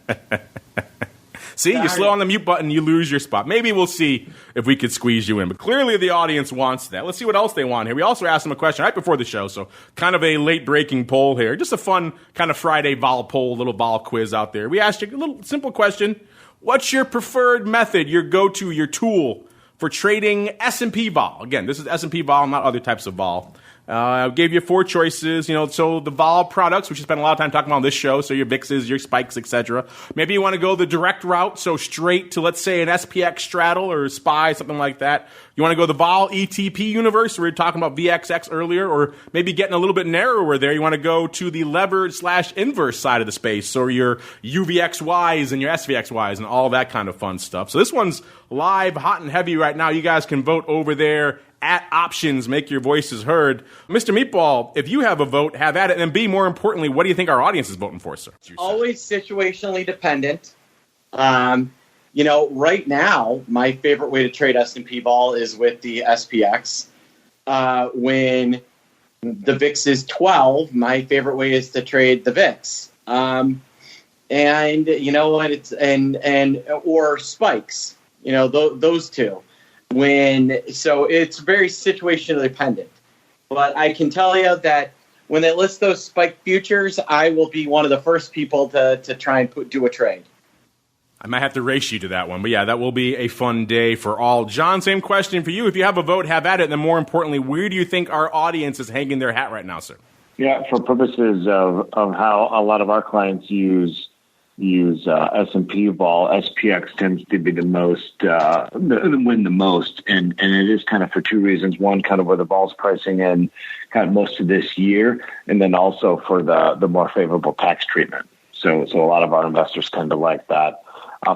Speaker 2: See, you slow on the mute button, you lose your spot. Maybe we'll see if we could squeeze you in. But clearly the audience wants that. Let's see what else they want here. We also asked them a question right before the show, so kind of a late-breaking poll here. Just a fun kind of Friday vol poll, little vol quiz out there. We asked you a little simple question. What's your preferred method, your go-to, your tool for trading S&P vol? Again, this is S&P vol, not other types of vol. I gave you 4 choices, so the vol products, which we spent a lot of time talking about on this show, so your VIXs, your spikes, etc. Maybe you want to go the direct route, so straight to, let's say, an SPX straddle or a SPY, something like that. You want to go the vol ETP universe, we were talking about VXX earlier, or maybe getting a little bit narrower there. You want to go to the levered/inverse side of the space, so your UVXYs and your SVXYs and all that kind of fun stuff. So this one's live, hot and heavy right now. You guys can vote over there at Options, make your voices heard. Mr. Meatball, if you have a vote, have at it. And B, more importantly, what do you think our audience is voting for, sir?
Speaker 3: Always situationally dependent. Right now, my favorite way to trade S&P vol is with the SPX. When the VIX is 12, my favorite way is to trade the VIX. And you know what? Or spikes. Those two. So it's very situationally dependent. But I can tell you that when they list those spike futures, I will be one of the first people to try and do a trade.
Speaker 2: I might have to race you to that one. But yeah, that will be a fun day for all. John, same question for you. If you have a vote, have at it. And then more importantly, where do you think our audience is hanging their hat right now, sir?
Speaker 4: Yeah, for purposes of how a lot of our clients use use S&P vol. SPX tends to be the most, win the most. And it is kind of for two reasons. One, kind of where the vol's pricing in kind of most of this year, and then also for the more favorable tax treatment. So a lot of our investors tend to like that.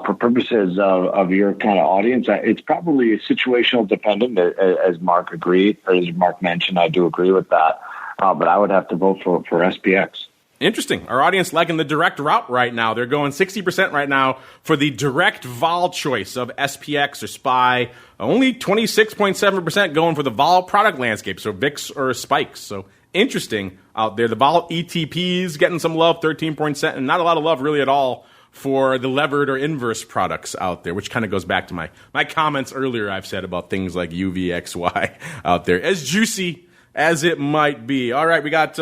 Speaker 4: For purposes of your kind of audience, it's probably situational dependent, as Mark agreed, or as Mark mentioned. I do agree with that. But I would have to vote for SPX.
Speaker 2: Interesting. Our audience liking the direct route right now. They're going 60% right now for the direct vol choice of SPX or SPY. Only 26.7% going for the vol product landscape, so VIX or spikes. So interesting out there. The vol ETPs getting some love, 13%, and not a lot of love really at all for the levered or inverse products out there, which kind of goes back to my comments earlier I've said about things like UVXY out there. As juicy as it might be. All right, we got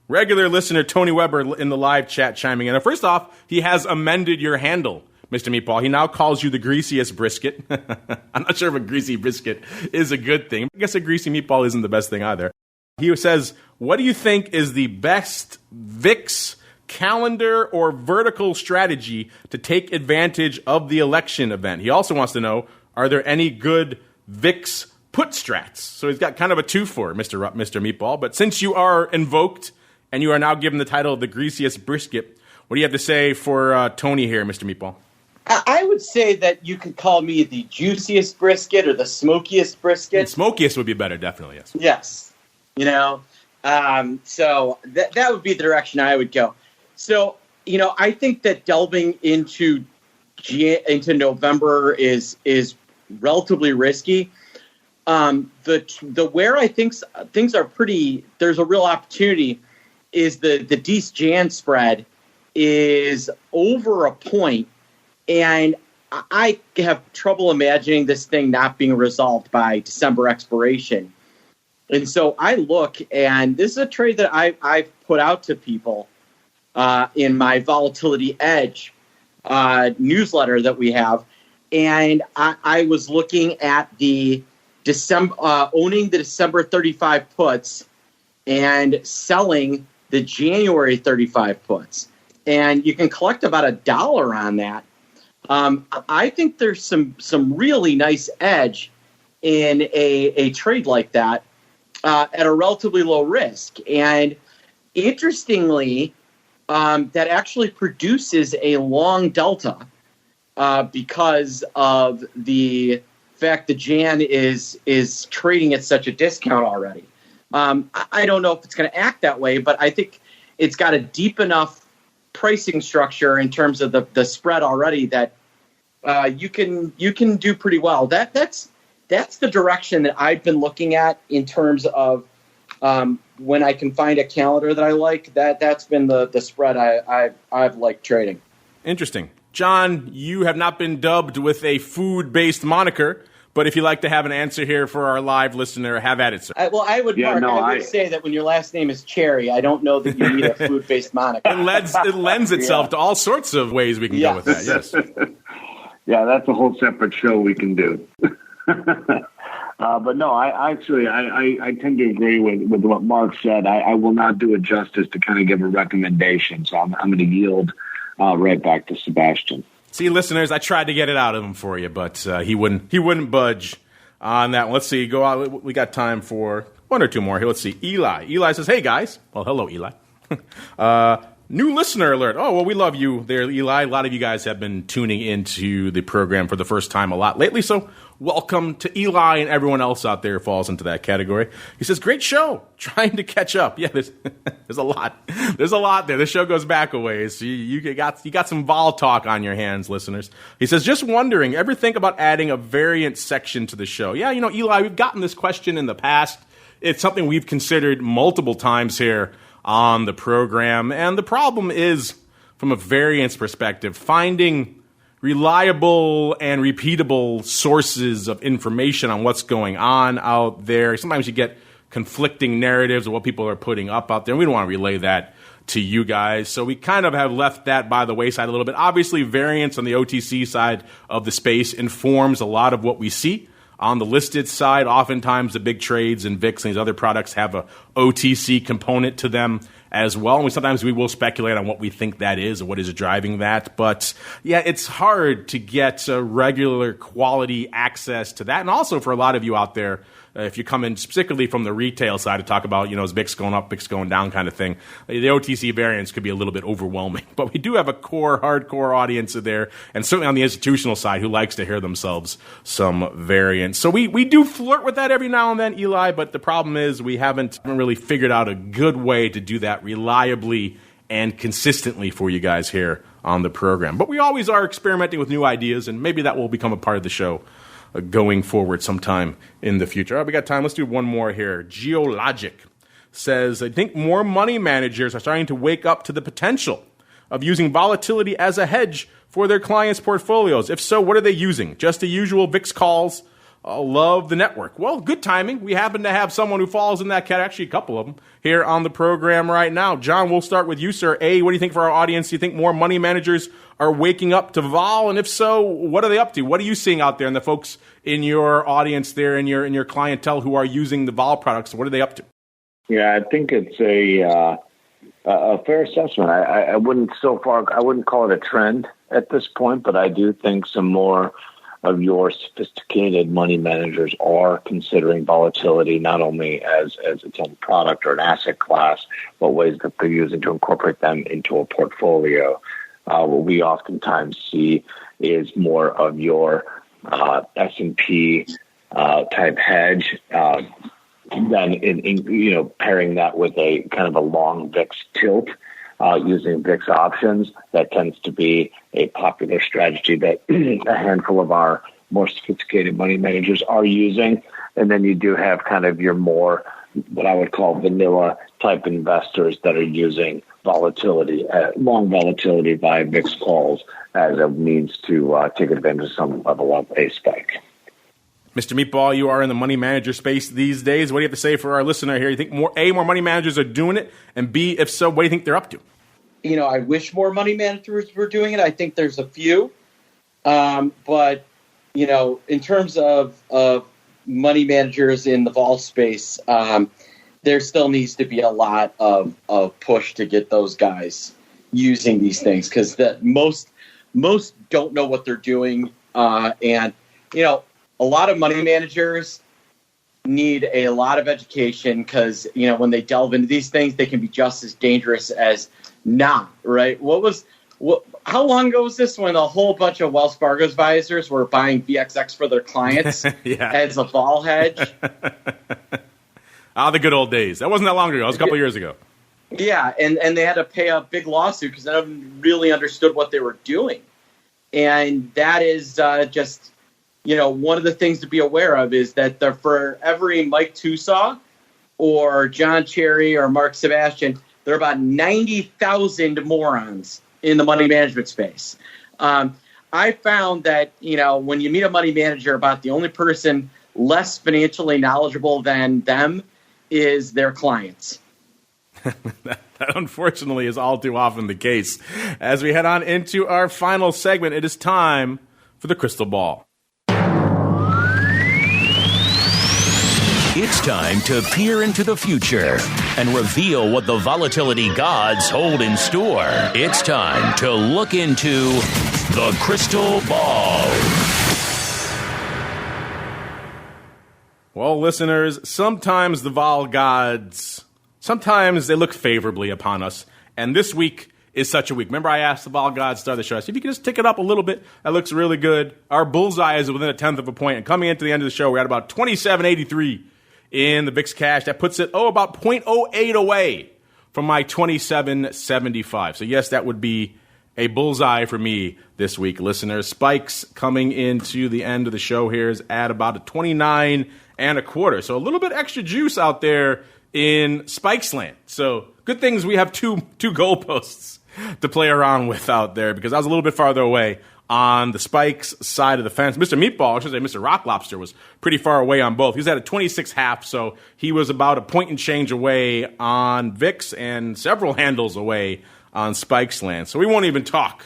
Speaker 2: regular listener Tony Weber in the live chat chiming in. First off, he has amended your handle, Mr. Meatball. He now calls you the greasiest brisket. I'm not sure if a greasy brisket is a good thing. I guess a greasy meatball isn't the best thing either. He says, what do you think is the best VIX calendar or vertical strategy to take advantage of the election event? He also wants to know, are there any good VIX put strats? So he's got kind of a two for Mr. Meatball. But since you are invoked and you are now given the title of the greasiest brisket, what do you have to say for Tony here, Mr. Meatball?
Speaker 3: I would say that you could call me the juiciest brisket or the smokiest brisket.
Speaker 2: And smokiest would be better, definitely, yes.
Speaker 3: Yes. So that would be the direction I would go. So, I think that delving into November is relatively risky. The where I think things are there's a real opportunity is the Dece-Jan spread is over a point, and I have trouble imagining this thing not being resolved by December expiration. And so I look, and this is a trade that I've put out to people in my Volatility Edge newsletter that we have, and I was looking at the owning the December 35 puts and selling the January 35 puts, and you can collect about $1 on that. I think there's some really nice edge in a trade like that at a relatively low risk, and interestingly, that actually produces a long delta because of the fact that Jan is trading at such a discount already. I don't know if it's going to act that way, but I think it's got a deep enough pricing structure in terms of the spread already that you can do pretty well. That's the direction that I've been looking at in terms of when I can find a calendar that I like. That's been the spread I've liked trading.
Speaker 2: Interesting. John, you have not been dubbed with a food-based moniker, but if you'd like to have an answer here for our live listener, have at it, sir.
Speaker 3: I would say that when your last name is Cherry, I don't know that you need a food-based moniker.
Speaker 2: It lends itself to all sorts of ways we can go with that, yes.
Speaker 4: Yeah, that's a whole separate show we can do. But no, I tend to agree with what Mark said. I will not do it justice to kind of give a recommendation, so I'm going to yield right back to Sebastian.
Speaker 2: See, listeners, I tried to get it out of him for you, but he wouldn't budge on that one. Let's see. Go out. We got time for one or two more here. Let's see. Eli says, "Hey guys." Well, hello, Eli. New listener alert. Oh, well, we love you there, Eli. A lot of you guys have been tuning into the program for the first time a lot lately, so welcome to Eli, and everyone else out there falls into that category. He says, great show. Trying to catch up. Yeah, there's a lot. There's a lot there. This show goes back a ways. So you got some vol talk on your hands, listeners. He says, just wondering, ever think about adding a variant section to the show? Yeah, Eli, we've gotten this question in the past. It's something we've considered multiple times here on the program. And the problem is, from a variance perspective, finding reliable and repeatable sources of information on what's going on out there. Sometimes you get conflicting narratives of what people are putting up out there, and we don't want to relay that to you guys. So we kind of have left that by the wayside a little bit. Obviously, variance on the OTC side of the space informs a lot of what we see. On the listed side, oftentimes the big trades and VIX and these other products have a OTC component to them as well. And sometimes we will speculate on what we think that is or what is driving that. But yeah, it's hard to get regular quality access to that. And also for a lot of you out there, if you come in particularly from the retail side to talk about, is VIX going up, VIX going down kind of thing, the OTC variance could be a little bit overwhelming. But we do have a hardcore audience there, and certainly on the institutional side, who likes to hear themselves some variance. So we do flirt with that every now and then, Eli, but the problem is we haven't really figured out a good way to do that reliably and consistently for you guys here on the program. But we always are experimenting with new ideas, and maybe that will become a part of the show going forward sometime in the future. All right, we got time. Let's do one more here. Geologic says, I think more money managers are starting to wake up to the potential of using volatility as a hedge for their clients' portfolios. If so, what are they using? Just the usual VIX calls? Love the network. Well, good timing. We happen to have someone who falls in that category, actually a couple of them, here on the program right now. John, we'll start with you, sir. A, what do you think for our audience? Do you think more money managers are waking up to vol? And if so, what are they up to? What are you seeing out there and the folks in your audience there, in your clientele who are using the vol products? What are they up to?
Speaker 4: Yeah, I think it's a fair assessment. I wouldn't call it a trend at this point, but I do think some more of your sophisticated money managers are considering volatility not only as its own product or an asset class, but ways that they're using to incorporate them into a portfolio. What we oftentimes see is more of your S&P type hedge, then in pairing that with a kind of a long VIX tilt. Using VIX options, that tends to be a popular strategy that a handful of our more sophisticated money managers are using. And then you do have kind of your more, what I would call vanilla type investors that are using volatility, long volatility via VIX calls as a means to take advantage of some level of a spike.
Speaker 2: Mr. Meatball, you are in the money manager space these days. What do you have to say for our listener here? You think more money managers are doing it? And B, if so, what do you think they're up to?
Speaker 3: I wish more money managers were doing it. I think there's a few. But, in terms of money managers in the vol space, there still needs to be a lot of push to get those guys using these things because most don't know what they're doing. A lot of money managers need a lot of education because, when they delve into these things, they can be just as dangerous as not, right? How long ago was this when a whole bunch of Wells Fargo advisors were buying VXX for their clients as a vol hedge?
Speaker 2: The good old days. That wasn't that long ago. It was a couple years ago.
Speaker 3: Yeah, and they had to pay a big lawsuit because none of them really understood what they were doing. And that is just... one of the things to be aware of is that for every Mike Tusaw or John Cherry or Mark Sebastian, there are about 90,000 morons in the money management space. I found that, when you meet a money manager, about the only person less financially knowledgeable than them is their clients.
Speaker 2: That unfortunately is all too often the case. As we head on into our final segment, it is time for the crystal ball.
Speaker 1: It's time to peer into the future and reveal what the volatility gods hold in store. It's time to look into the crystal ball.
Speaker 2: Well, listeners, sometimes the vol gods, sometimes they look favorably upon us. And this week is such a week. Remember, I asked the vol gods to start the show. I said, if you can just tick it up a little bit, that looks really good. Our bullseye is within a tenth of a point. And coming into the end of the show, we're at about 27.83 in the VIX cash. That puts it, about 0.08 away from my 27.75. So, yes, that would be a bullseye for me this week, listeners. Spikes coming into the end of the show here is at about a 29.25. So, a little bit extra juice out there in Spikes land. So, good things we have two goalposts to play around with out there because I was a little bit farther away on the Spikes side of the fence. Mr. Meatball, I should say Mr. Rock Lobster, was pretty far away on both. He was at a 26.5, so he was about a point and change away on VIX and several handles away on Spikes land. So we won't even talk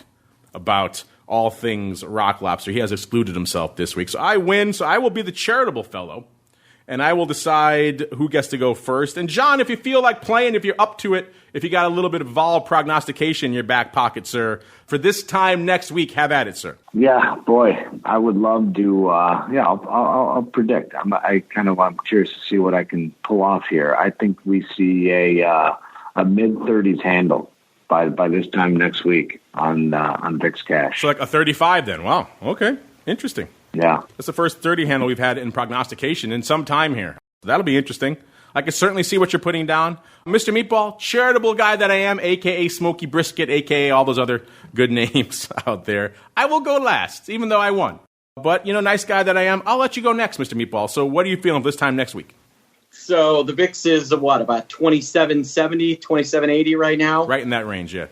Speaker 2: about all things Rock Lobster. He has excluded himself this week. So I win, so I will be the charitable fellow and I will decide who gets to go first. And John, if you feel like playing, if you're up to it, if you got a little bit of vol prognostication in your back pocket, sir, for this time next week, have at it, sir.
Speaker 4: Yeah, boy, I would love to. I'll predict. I'm curious to see what I can pull off here. I think we see a mid-30s handle by this time next week on VIX cash.
Speaker 2: So like a 35 then. Wow. Okay. Interesting.
Speaker 4: Yeah.
Speaker 2: That's the first 30 handle we've had in prognostication in some time here. That'll be interesting. I can certainly see what you're putting down. Mr. Meatball, charitable guy that I am, a.k.a. Smokey Brisket, a.k.a. all those other good names out there. I will go last, even though I won. But, nice guy that I am, I'll let you go next, Mr. Meatball. So what are you feeling this time next week?
Speaker 3: So the VIX is, about 2770, 2780 right now?
Speaker 2: Right in that range, yeah.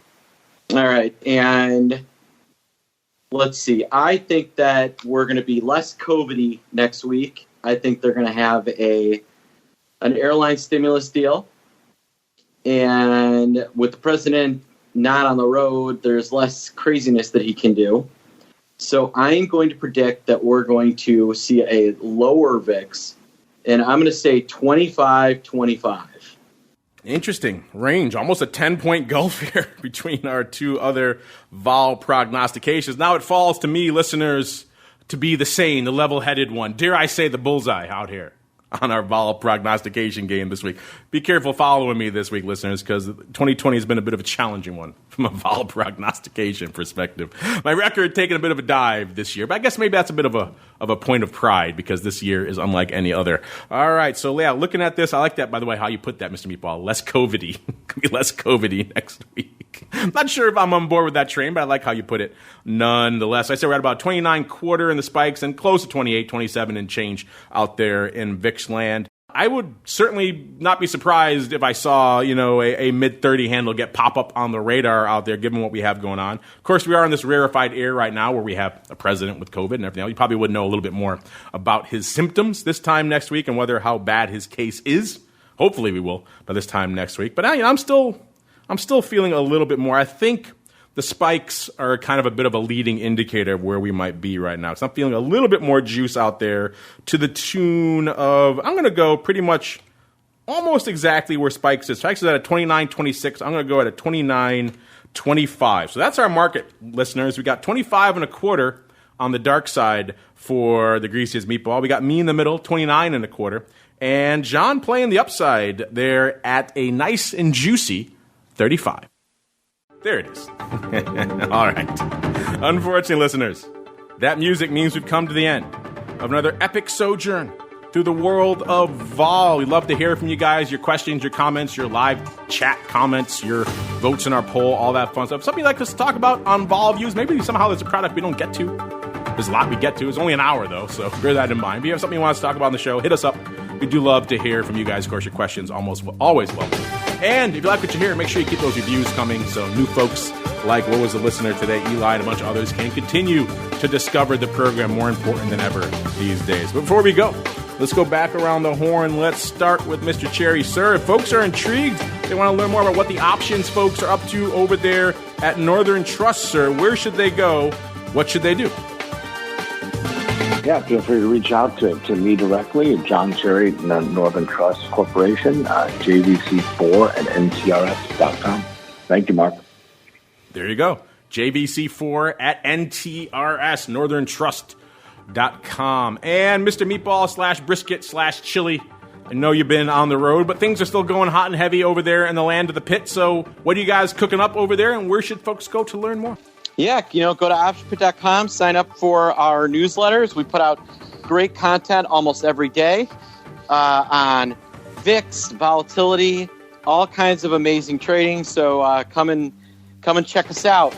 Speaker 3: All right. And let's see. I think that we're going to be less COVID-y next week. I think they're going to have an airline stimulus deal. And with the president not on the road, there's less craziness that he can do. So I'm going to predict that we're going to see a lower VIX. And I'm going to say 25-25.
Speaker 2: Interesting range, almost a 10-point gulf here between our two other vol prognostications. Now it falls to me, listeners, to be the sane, the level-headed one. Dare I say the bullseye out here on our vol prognostication game this week. Be careful following me this week, listeners, because 2020 has been a bit of a challenging one from a vol prognostication perspective. My record taking a bit of a dive this year, but I guess maybe that's a bit of a point of pride because this year is unlike any other. All right, so yeah, looking at this, I like that, by the way, how you put that, Mr. Meatball. Less COVID-y. Could be less COVID-y next week. I'm not sure if I'm on board with that train, but I like how you put it nonetheless. I say we're at about 29.25 in the spikes and close to 28, 27 and change out there in VIX land. I would certainly not be surprised if I saw, a mid-30 handle get pop up on the radar out there, given what we have going on. Of course, we are in this rarefied air right now where we have a president with COVID and everything else. You probably would know a little bit more about his symptoms this time next week and how bad his case is. Hopefully we will by this time next week. But I'm still feeling a little bit more. I think the spikes are kind of a bit of a leading indicator of where we might be right now. So I'm feeling a little bit more juice out there to the tune of, I'm going to go pretty much almost exactly where spikes is. Spikes is at a 29.26. I'm going to go at a 29.25. So that's our market, listeners. We got 25.25 on the dark side for the greasiest meatball. We got me in the middle, 29.25. And John playing the upside there at a nice and juicy 35. There it is. All right. Unfortunately, listeners, that music means we've come to the end of another epic sojourn through the world of vol. We'd love to hear from you guys, your questions, your comments, your live chat comments, your votes in our poll, all that fun stuff. Something you'd like us to talk about on vol views. Maybe somehow there's a product we don't get to. There's a lot we get to. It's only an hour, though, so bear that in mind. If you have something you want us to talk about on the show, hit us up. We do love to hear from you guys. Of course, your questions almost always welcome. And if you like what you hear, make sure you keep those reviews coming so new folks like what was the listener today, Eli, and a bunch of others can continue to discover the program more important than ever these days. But before we go, let's go back around the horn. Let's start with Mr. Cherry. Sir, if folks are intrigued, they want to learn more about what the options folks are up to over there at Northern Trust, sir, where should they go? What should they do?
Speaker 4: Yeah, feel free to reach out to me directly at John Cherry, Northern Trust Corporation, JVC4 at NTRS.com. Thank you, Mark.
Speaker 2: There you go. JVC4 at NTRS, NorthernTrust.com. And Mr. Meatball /Brisket /Chili. I know you've been on the road, but things are still going hot and heavy over there in the land of the pit. So what are you guys cooking up over there, and where should folks go to learn more?
Speaker 3: Yeah, go to optionpit.com, sign up for our newsletters. We put out great content almost every day on VIX, volatility, all kinds of amazing trading. So come and check us out.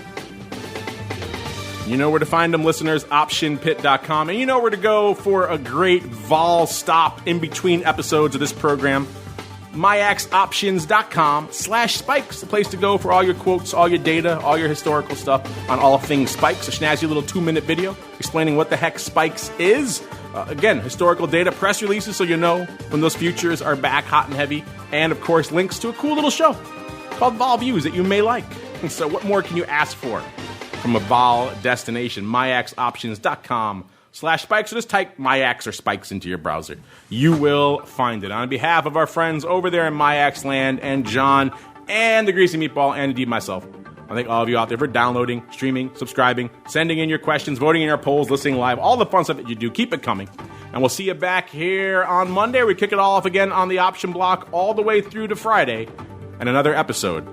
Speaker 2: You know where to find them, listeners, optionpit.com. And you know where to go for a great vol stop in between episodes of this program. MIAXoptions.com/spikes, the place to go for all your quotes, all your data, all your historical stuff on all things spikes. A snazzy little 2-minute video explaining what the heck spikes is. Again, historical data, press releases so you know when those futures are back hot and heavy. And, of course, links to a cool little show called Vol Views that you may like. And so what more can you ask for from a vol destination? MIAXoptions.com MIAX/spikes, or just type MIAX or spikes into your browser. You will find it. On behalf of our friends over there in MIAX land and John and the Greasy Meatball and indeed myself, I thank all of you out there for downloading, streaming, subscribing, sending in your questions, voting in our polls, listening live, all the fun stuff that you do. Keep it coming. And we'll see you back here on Monday. We kick it all off again on the option block all the way through to Friday and another episode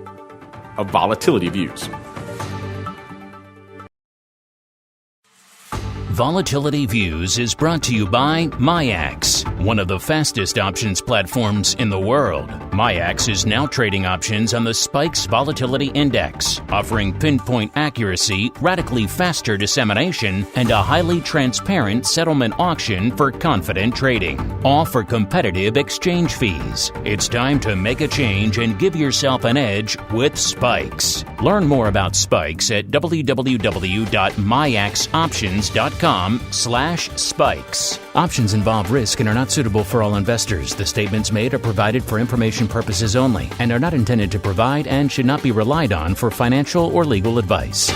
Speaker 2: of Volatility Views.
Speaker 1: Volatility Views is brought to you by MIAX, one of the fastest options platforms in the world. MIAX is now trading options on the SPIKES Volatility Index, offering pinpoint accuracy, radically faster dissemination, and a highly transparent settlement auction for confident trading, all for competitive exchange fees. It's time to make a change and give yourself an edge with SPIKES. Learn more about SPIKES at www.miaxoptions.com/spikes. Options involve risk and are not suitable for all investors. The statements made are provided for information purposes only and are not intended to provide and should not be relied on for financial or legal advice.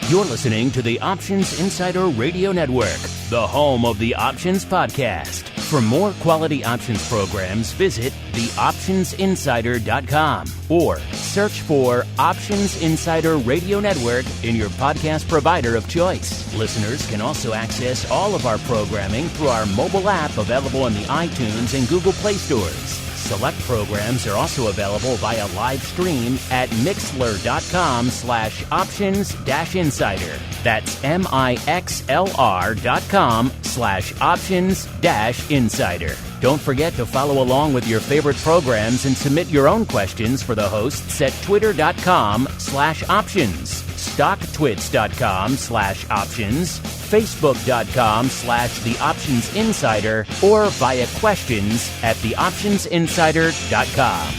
Speaker 1: You're listening to the Options Insider Radio Network, the home of the Options Podcast. For more quality options programs, visit theoptionsinsider.com or search for Options Insider Radio Network in your podcast provider of choice. Listeners can also access all of our programming through our mobile app available in the iTunes and Google Play stores. Select programs are also available via live stream at mixlr.com/options-insider. That's mixlr.com/options-insider. Don't forget to follow along with your favorite programs and submit your own questions for the hosts at twitter.com/options, stocktwits.com/options, facebook.com/theoptionsinsider, or via questions at theoptionsinsider.com.